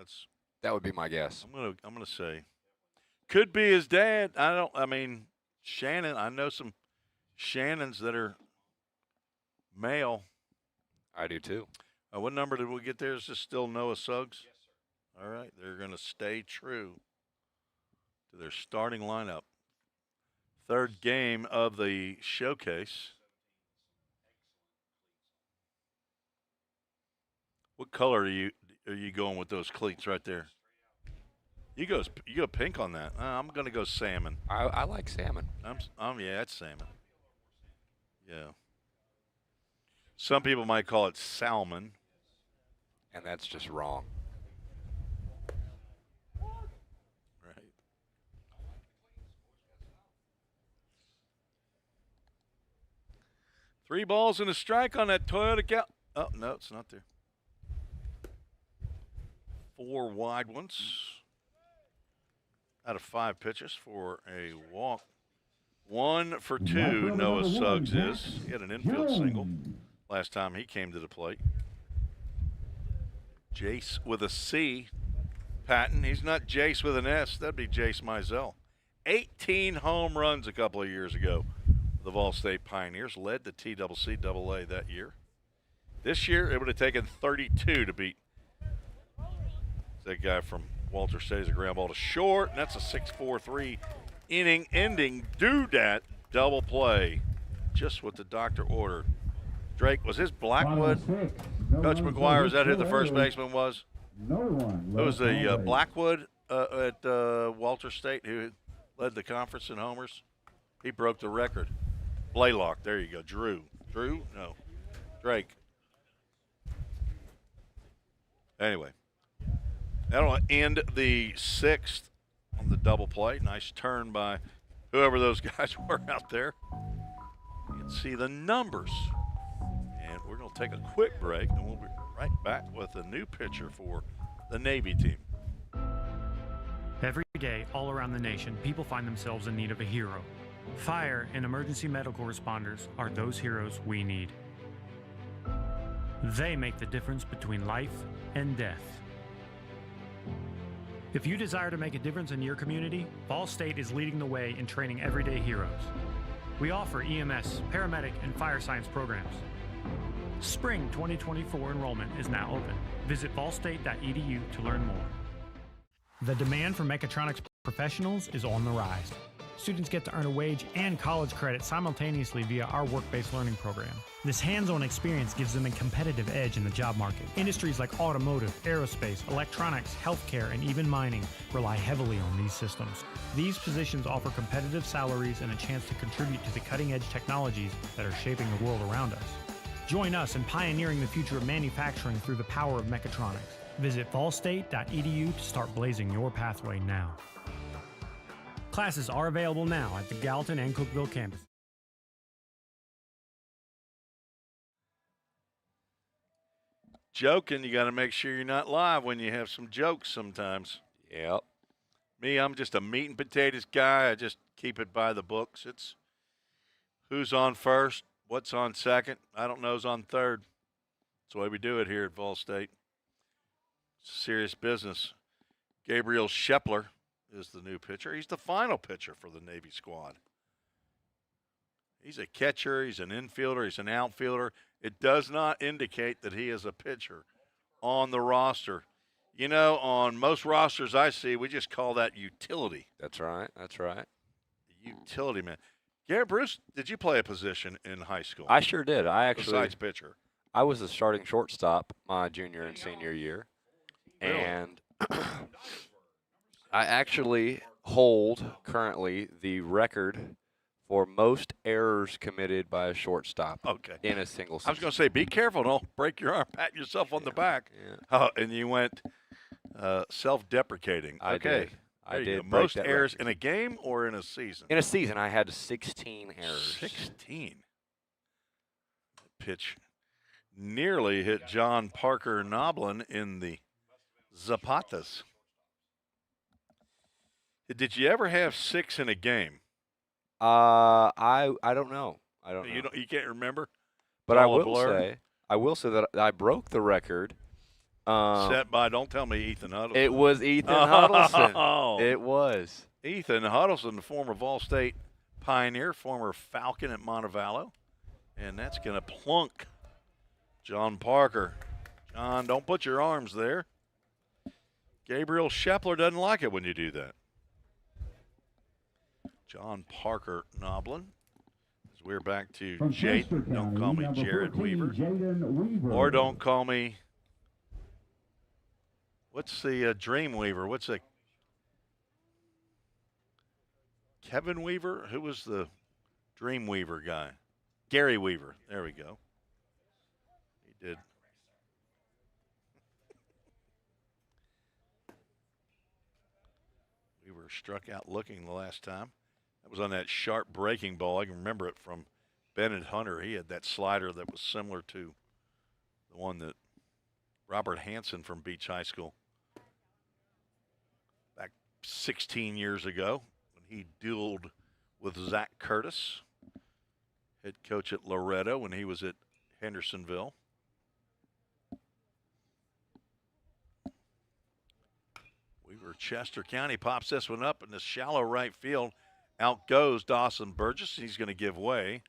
That would be my guess. I'm gonna say could be his dad. I mean, Shannon, I know some Shannons that are male. I do too. What number did we get there? Is this still Noah Suggs? Yes, sir. All right, they're going to stay true to their starting lineup. Third game of the showcase. What color are you going with those cleats right there? You go pink on that. I'm going to go salmon. I like salmon. Yeah, it's salmon. Yeah. Some people might call it salmon. And that's just wrong. Right. Three balls and a strike on that Toyota Gal. Oh, no, it's not there. 4 wide ones out of 5 pitches for a walk. 1 for 2, Noah Suggs is. He had an infield single last time he came to the plate. Jace with a C. Patton, he's not Jace with an S. That'd be Jace Mizell. 18 home runs a couple of years ago. The Vol State Pioneers led the TBCA that year. This year, it would have taken 32 to beat that guy from Walter State's a ground ball to short, and that's a 6-4-3 inning-ending do-dat double play. Just what the doctor ordered. Drake, was his Blackwood? Coach McGuire, is that who the first baseman was? It was the Blackwood at Walter State who led the conference in homers. He broke the record. Blaylock, there you go. Drew? No. Drake. Anyway, that'll end the 6th on the double play. Nice turn by whoever those guys were out there. You can see the numbers. And we're going to take a quick break, and we'll be right back with a new pitcher for the Navy team. Every day, all around the nation, people find themselves in need of a hero. Fire and emergency medical responders are those heroes we need. They make the difference between life and death. If you desire to make a difference in your community, Vol State is leading the way in training everyday heroes. We offer EMS, paramedic, and fire science programs. Spring 2024 enrollment is now open. Visit volstate.edu to learn more. The demand for mechatronics professionals is on the rise. Students get to earn a wage and college credit simultaneously via our work-based learning program. This hands-on experience gives them a competitive edge in the job market. Industries like automotive, aerospace, electronics, healthcare, and even mining rely heavily on these systems. These positions offer competitive salaries and a chance to contribute to the cutting-edge technologies that are shaping the world around us. Join us in pioneering the future of manufacturing through the power of mechatronics. Visit volstate.edu to start blazing your pathway now. Classes are available now at the Gallatin and Cookeville campus. Joking, you got to make sure you're not live when you have some jokes sometimes. Yep. Me, I'm just a meat and potatoes guy. I just keep it by the books. It's who's on first, what's on second. I don't know who's on third. That's the way we do it here at Vol State. It's serious business. Gabriel Shepler is the new pitcher. He's the final pitcher for the Navy squad. He's a catcher. He's an infielder. He's an outfielder. It does not indicate that he is a pitcher on the roster. You know, on most rosters I see, we just call that utility. That's right. That's right. Utility man. Garrett Bruce, did you play a position in high school? I sure did. Besides pitcher. I was the starting shortstop my junior and senior year. Really? And I actually hold currently the record for most errors committed by a shortstop in a single season. I was going to say, be careful. Don't break your arm. Pat yourself on the back. Yeah. Oh, and you went self-deprecating. I did. I did. Most errors in a game or in a season? In a season, I had 16 errors. 16. Pitch nearly hit John Parker Noblin in the Zapatas. Did you ever have 6 in a game? I don't know. I don't know. You can't remember? But It's I all a will blur? say that I broke the record. Set by, don't tell me Ethan Huddleston. It was Ethan Huddleston. Oh. It was. Ethan Huddleston, the former Vol State Pioneer, former Falcon at Montevallo. And that's going to plunk John Parker. John, don't put your arms there. Gabriel Shepler doesn't like it when you do that. John Parker Noblin. As we're back to From Jaden. Chester Don't County, call me number Jared 14, Weaver. Jaden Weaver. Or don't call me, what's the Dream Weaver? What's the Kevin Weaver? Who was the Dream Weaver guy? Gary Weaver. There we go. He did. Weaver struck out looking the last time. That was on that sharp breaking ball. I can remember it from Bennett Hunter. He had that slider that was similar to the one that Robert Hansen from Beach High School back 16 years ago when he dueled with Zach Curtis, head coach at Loretto when he was at Hendersonville. Weaver, Chester County pops this one up in the shallow right field. Out goes Dawson Burgess. He's going to give way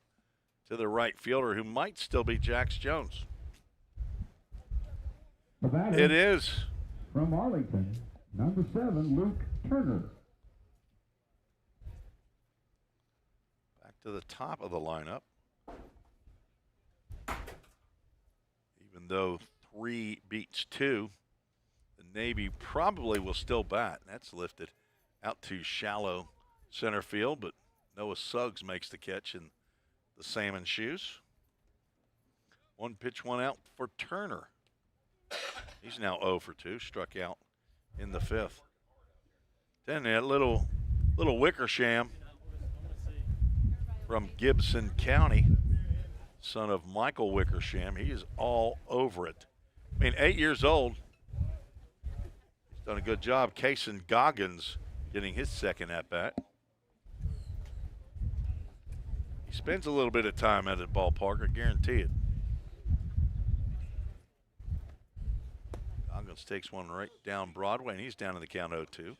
to the right fielder who might still be Jax Jones. The batter It is. from Arlington, number 7, Luke Turner. Back to the top of the lineup. Even though 3 beats 2, the Navy probably will still bat. That's lifted out to shallow center field, but Noah Suggs makes the catch in the salmon shoes. 1 pitch, 1 out for Turner. He's now 0 for 2, struck out in the 5th. Then that little Wickersham from Gibson County, son of Michael Wickersham. He is all over it. I mean, 8 years old. He's done a good job. Kason Goggins getting his second at-bat. He spends a little bit of time at the ballpark, I guarantee it. Goggins takes one right down Broadway, and he's down in the count 0-2.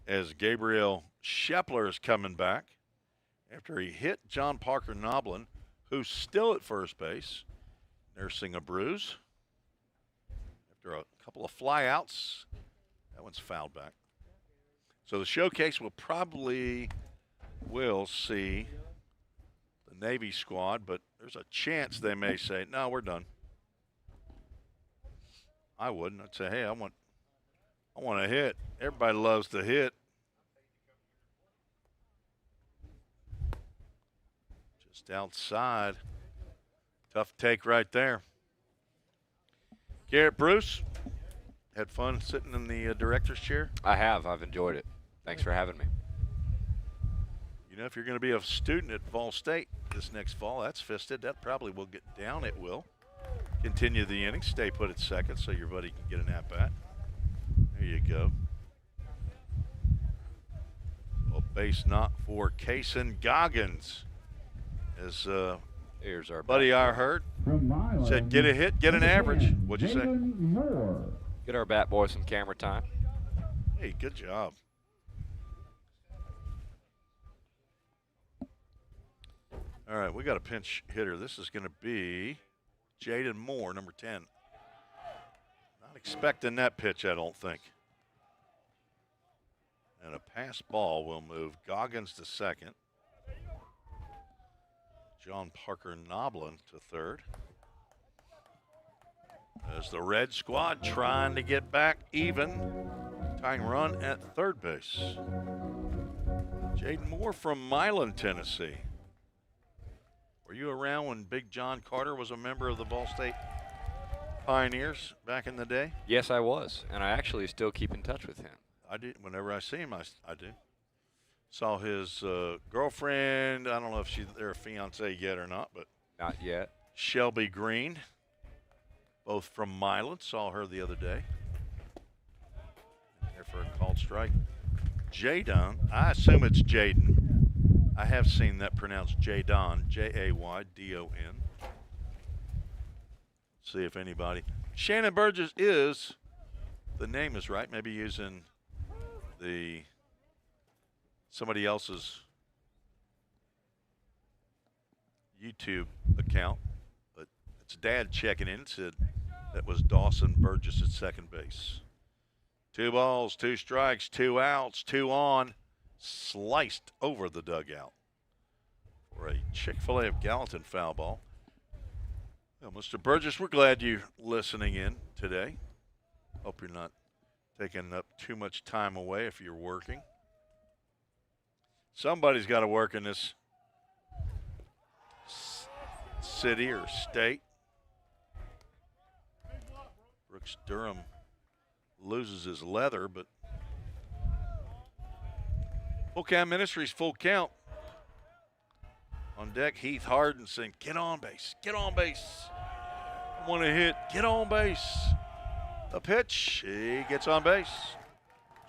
As Gabriel Shepler is coming back after he hit John Parker Noblin, who's still at first base, nursing a bruise. After a couple of flyouts, that one's fouled back. So the showcase will see the Navy squad, but there's a chance they may say, no, we're done. I wouldn't. I'd say, hey, I want a hit. Everybody loves to hit. Just outside. Tough take right there. Garrett Bruce, had fun sitting in the director's chair? I have. I've enjoyed it. Thanks for having me. You know, if you're going to be a student at Vol State this next fall, that's fisted. That probably will get down. It will. Continue the inning. Stay put at second so your buddy can get an at-bat. There you go. A base knock for Kason Goggins. As Here's our buddy I heard From Milan, said, get a hit, get an number average. 10, What'd you say? Jaden Moore. Get our bat boy some camera time. Hey, good job. All right, we got a pinch hitter. This is going to be Jaden Moore, number 10. Not expecting that pitch, I don't think. And a pass ball will move Goggins to second. John Parker Noblin to third. As the Red Squad trying to get back even. Tying run at third base. Jaden Moore from Milan, Tennessee. Were you around when Big John Carter was a member of the Vol State Pioneers back in the day? Yes, I was, and I actually still keep in touch with him. I do. Whenever I see him, I do. Saw his girlfriend. I don't know if they're a fiance yet or not, but Not yet. Shelby Green, both from Milan. Saw her the other day. There for a called strike. Jadon, I assume it's Jaden. I have seen that pronounced Jaydon, Jaydon. See if anybody. Shannon Burgess is, the name is right, maybe using somebody else's YouTube account, but it's Dad checking in. It said that was Dawson Burgess at second base. 2 balls, 2 strikes, 2 outs, 2 on, sliced over the dugout for a Chick-fil-A of Gallatin foul ball. Well, Mr. Burgess, we're glad you're listening in today. Hope you're not taking up too much time away if you're working. Somebody's got to work in this city or state. Brooks Durham loses his leather, but Full Count Ministries, full count. On deck, Heath Harden saying, get on base, get on base. Want to hit, get on base. The pitch, he gets on base.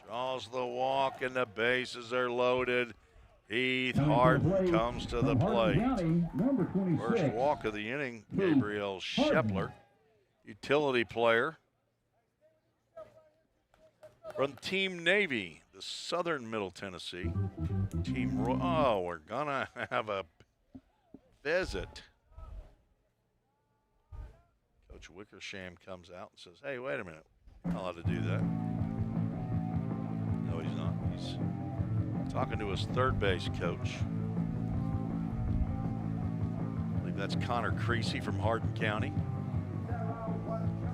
Draws the walk, and the bases are loaded. Heath Harden comes to the plate. First walk of the inning, Gabriel Shepler, utility player. From Team Navy, the Southern Middle Tennessee. We're going to have a visit. Coach Wickersham comes out and says, hey, wait a minute. I'm not allowed to do that. No, he's not. He's talking to his third base coach. I believe that's Connor Creasy from Hardin County.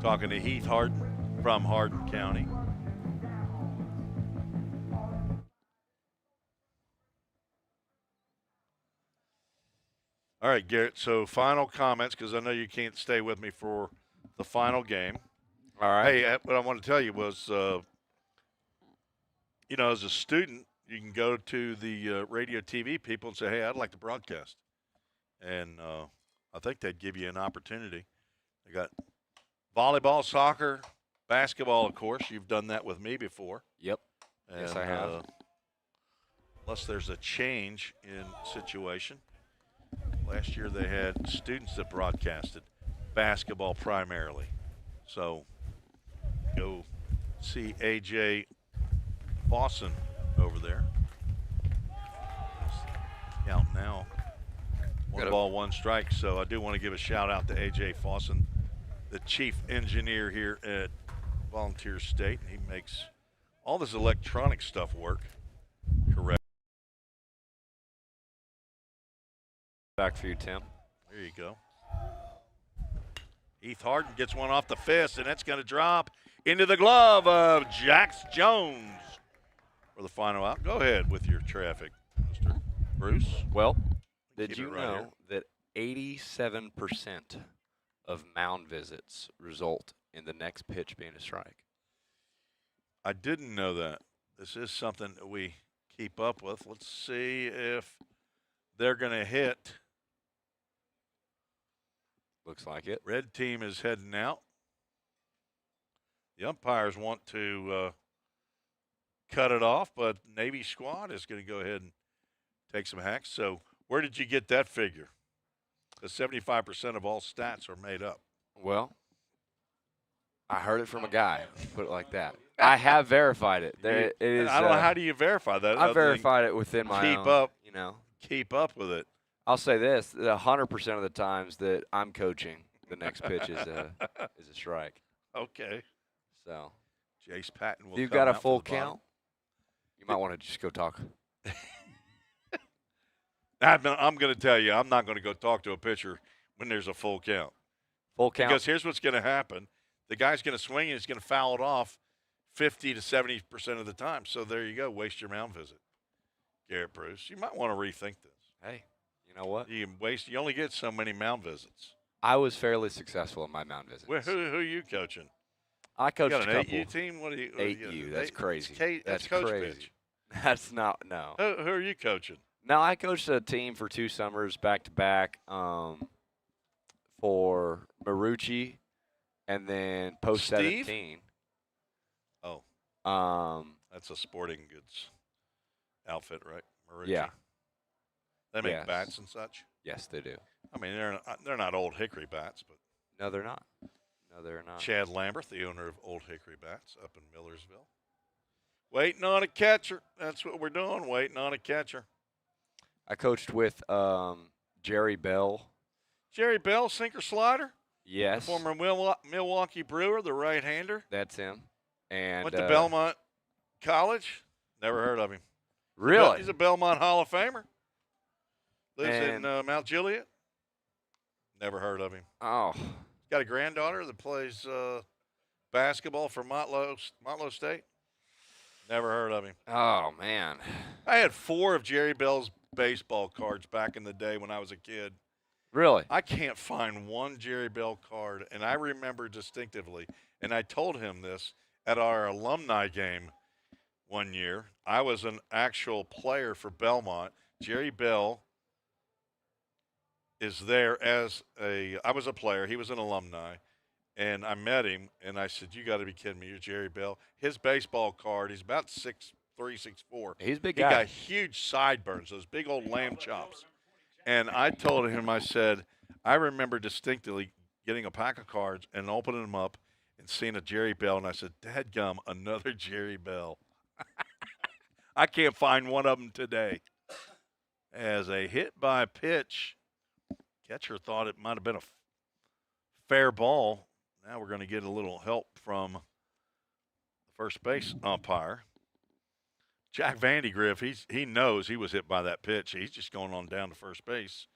Talking to Heath Harden from Hardin County. All right, Garrett, so final comments, because I know you can't stay with me for the final game. All right. Hey, what I want to tell you was, as a student, you can go to the radio TV people and say, hey, I'd like to broadcast. And I think they'd give you an opportunity. They got volleyball, soccer, basketball, of course. You've done that with me before. Yep. And, yes, I have. Unless there's a change in situation. Last year they had students that broadcasted basketball primarily. So go see A.J. Fawson over there. Count now. 1 ball, 1 strike. So I do want to give a shout out to A.J. Fawson, the chief engineer here at Volunteer State. He makes all this electronic stuff work correct. Back for you, Tim. There you go. Heath Harden gets one off the fist, and that's going to drop into the glove of Jax Jones for the final out. Go ahead with your traffic, Mr. Bruce. Well, did Keep you it right know that 87% of mound visits result in the next pitch being a strike? I didn't know that. This is something that we keep up with. Let's see if they're going to hit. Looks like it. Red team is heading out. The umpires want to cut it off, but Navy squad is going to go ahead and take some hacks. So where did you get that figure? Because 75% of all stats are made up. Well, I heard it from a guy. Put it like that. I have verified it. There, it is. I don't know, how do you verify that? I verified it within my keep own, up. You know. Keep up with it. I'll say this: 100% of the times that I'm coaching, the next pitch is a strike. Okay. So, Jace Patton will. if you've come got a out full for the bottom. count, you might want to just go talk. I'm going to tell you, I'm not going to go talk to a pitcher when there's a full count. Full count. Because here's what's going to happen: the guy's going to swing and he's going to foul it off 50 to 70% of the time. So there you go. Waste your mound visit, Garrett Bruce. You might want to rethink this. Hey, you know what? You only get so many mound visits. I was fairly successful in my mound visits. Well, who are you coaching? I coached You got a an couple. 8U team? What are you? 8U. That's crazy. That's That's coach crazy. pitch. That's not no. Who are you coaching? No, I coached a team for 2 summers back to back. for Marucci, and then post Steve? 17. Oh, that's a sporting goods outfit, right? Marucci. Yeah. They make Yes. bats and such. Yes, they do. I mean, they're not Old Hickory bats, but No, they're not. No, they're not. Chad Lambert, the owner of Old Hickory Bats up in Millersville. Waiting on a catcher. That's what we're doing, waiting on a catcher. I coached with Jerry Bell. Jerry Bell, sinker slider. Yes. Former Milwaukee Brewer, the right-hander. That's him. And Went to Belmont College. Never heard of him. Really? He's a Belmont Hall of Famer. Lives in And- Mount Juliet. Never heard of him. Oh. He's got a granddaughter that plays basketball for Motlow State. Never heard of him. Oh, man. I had 4 of Jerry Bell's baseball cards back in the day when I was a kid. Really? I can't find one Jerry Bell card, and I remember distinctively, and I told him this at our alumni game one year. I was an actual player for Belmont. Jerry Bell is there I was a player. He was an alumni. And I met him, and I said, "You got to be kidding me. You're Jerry Bell." His baseball card, he's about 6'3", 6'4". He's a big He guy. got huge sideburns, those big old lamb chops. And I told him, I said, I remember distinctly getting a pack of cards and opening them up and seeing a Jerry Bell, and I said, "Dadgum, another Jerry Bell." I can't find one of them today. As a hit by pitch, catcher thought it might have been a fair ball. Now we're going to get a little help from the first base umpire. Jack Vandegrift, he knows he was hit by that pitch. He's just going on down to first base.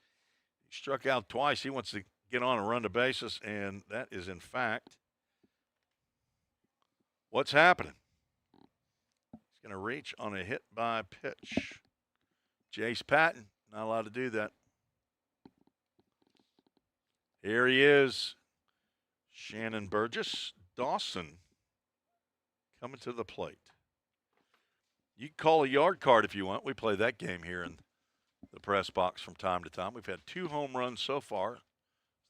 He struck out twice. He wants to get on and run the bases, and that is, in fact, what's happening. He's going to reach on a hit by pitch. Jace Patton, not allowed to do that. Here he is. Shannon Burgess, Dawson coming to the plate. You can call a yard card if you want. We play that game here in the press box from time to time. We've had 2 home runs so far.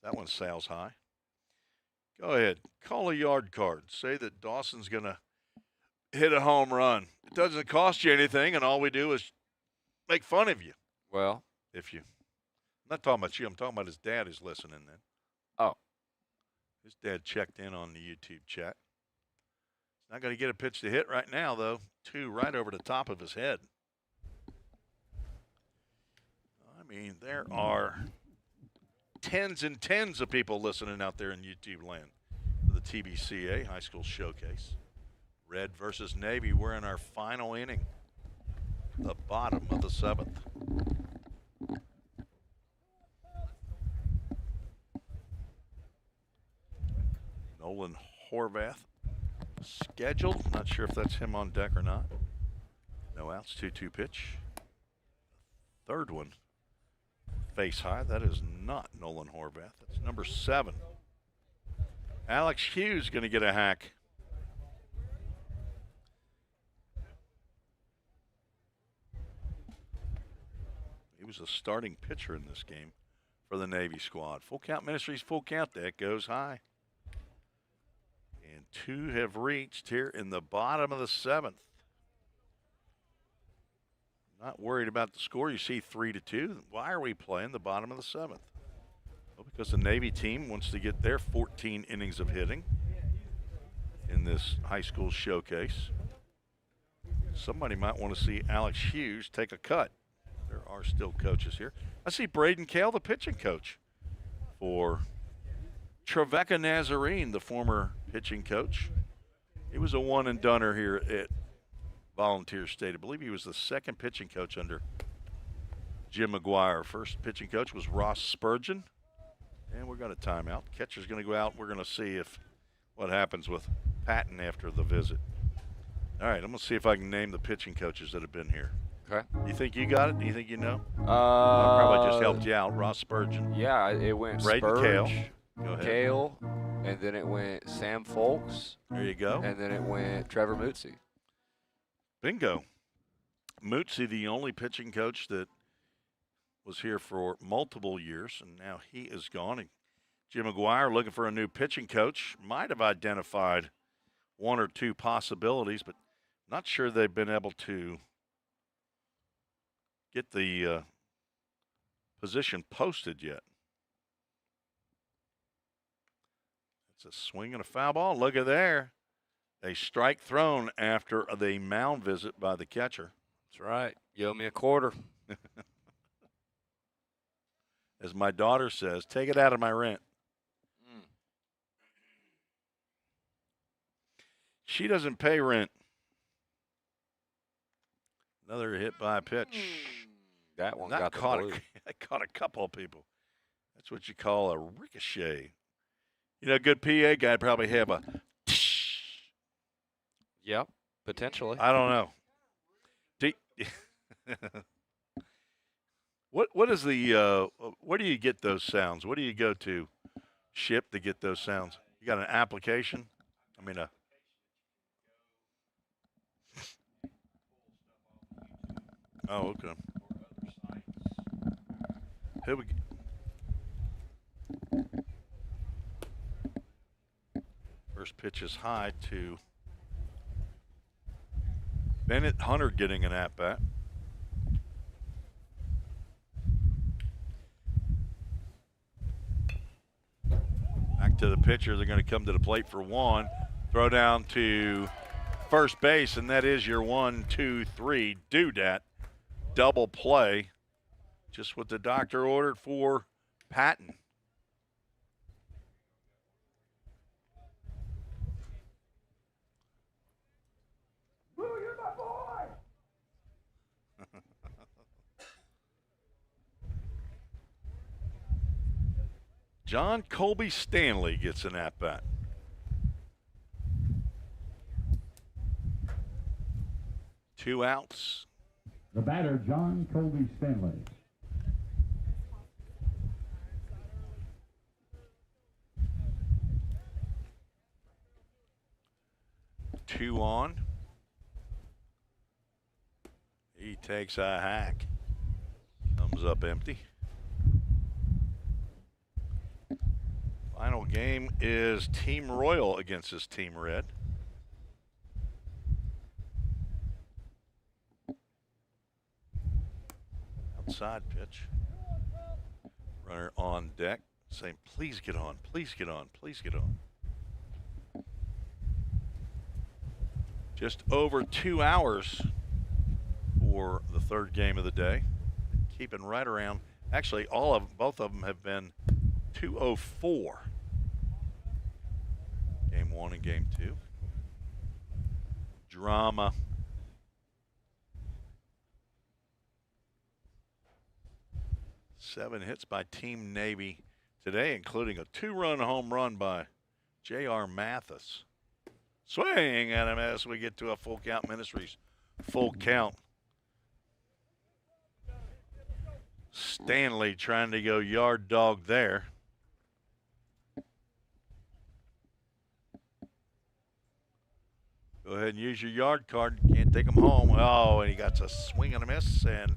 That one sails high. Go ahead. Call a yard card. Say that Dawson's going to hit a home run. It doesn't cost you anything, and all we do is make fun of you. Well, I'm not talking about you. I'm talking about his dad who's listening then. Oh. His dad checked in on the YouTube chat. He's not going to get a pitch to hit right now, though. 2 right over the top of his head. I mean, there are tens and tens of people listening out there in YouTube land for the TBCA High School Showcase. Red versus Navy. We're in our final inning, the bottom of the 7th. Nolan Horvath scheduled. Not sure if that's him on deck or not. No outs, 2-2 pitch. Third one, face high. That is not Nolan Horvath. That's number 7. Alex Hughes going to get a hack. He was a starting pitcher in this game for the Navy squad. Full count Ministries, full count. That goes high. And 2 have reached here in the bottom of the 7th. Not worried about the score. You see 3-2. Why are we playing the bottom of the 7th? Well, because the Navy team wants to get their 14 innings of hitting in this high school showcase. Somebody might want to see Alex Hughes take a cut. There are still coaches here. I see Braden Kale, the pitching coach for Trevecca Nazarene, the former pitching coach. He was a one-and-doner here at Volunteer State. I believe he was the second pitching coach under Jim McGuire. First pitching coach was Ross Spurgeon. And we're going to time out. Catcher's going to go out. We're going to see what happens with Patton after the visit. All right, I'm going to see if I can name the pitching coaches that have been here. okay. You think you got it? Do you think you know? I probably just helped you out. Ross Spurgeon. Yeah, it went Braden Spurge, Kale. Go ahead. Kale, and then it went Sam Folks, There you go. and then it went Trevor Mootsie. Bingo. Mootsie, the only pitching coach that was here for multiple years, and now he is gone. And Jim McGuire looking for a new pitching coach. Might have identified one or two possibilities, but not sure they've been able to get the position posted yet. It's a swing and a foul ball. Look at there. A strike thrown after the mound visit by the catcher. That's right. You owe me a quarter. As my daughter says, take it out of my rent. She doesn't pay rent. Another hit by a pitch. That one That got the caught blue. that caught a couple of people. That's what you call a ricochet. You know, a good PA guy probably have a. Yep, potentially. I don't know. What is the where do you get those sounds? What do you go to ship to get those sounds? You got an application? I mean Oh, okay. Here we go. First pitch is high to Bennett Hunter getting an at-bat. Back to the pitcher. They're going to come to the plate for one. Throw down to first base, and that is your 1-2-3 do-dat. Double play. Just what the doctor ordered for Patton. John Colby Stanley gets an at-bat. Two outs. The batter, John Colby Stanley. Two on. He takes a hack. Comes up empty. Final game is Team Royal against this Team Red. Outside pitch. Runner on deck saying, please get on, please get on, please get on. Just over 2 hours for the third game of the day. Keeping right around, actually both of them have been 2:04. Game one and game two. Drama. Seven hits by Team Navy today, including a 2-run home run by J.R. Mathis. Swing and a miss. We get to a full count. Ministries full count. Stanley trying to go yard dog there. Go ahead and use your yard card. Can't take them home. Oh, and he got a swing and a miss, and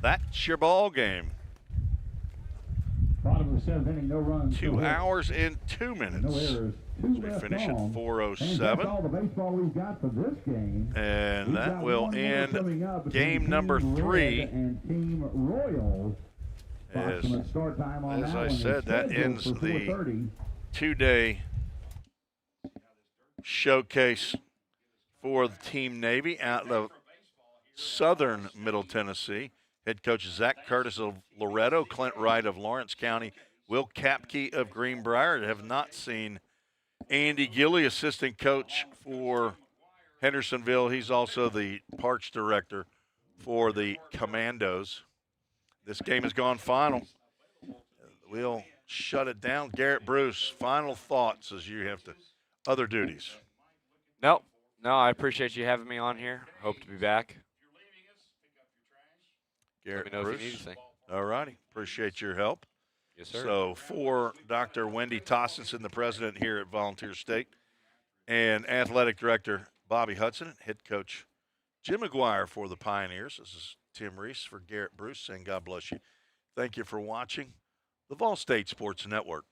that's your ball game. Bottom of the seventh inning, no runs. 2 hours and 2 minutes. No errors. We finish at 4:07. That's all the baseball we've got for this game. And We've that got will one more end coming up between game number Team 3. Red and Team Royal. As, Approximate start time on as that I one is said, that scheduled ends for the 4:30. 2-day showcase for the Team Navy out of southern Middle Tennessee. Head coach Zach Curtis of Loretto, Clint Wright of Lawrence County, Will Kapke of Greenbrier. Have not seen Andy Gilly, assistant coach for Hendersonville. He's also the parks director for the Commandos. This game has gone final. We'll shut it down. Garrett Bruce, final thoughts as you have to other duties. Nope. No, I appreciate you having me on here. Hope to be back. Garrett Let me know Bruce. if you need anything. All righty. Appreciate your help. Yes, sir. So for Dr. Wendy Tossinson, the president here at Volunteer State, and athletic director Bobby Hudson, head coach Jim McGuire for the Pioneers. This is Tim Reese for Garrett Bruce saying God bless you. Thank you for watching the Vol State Sports Network.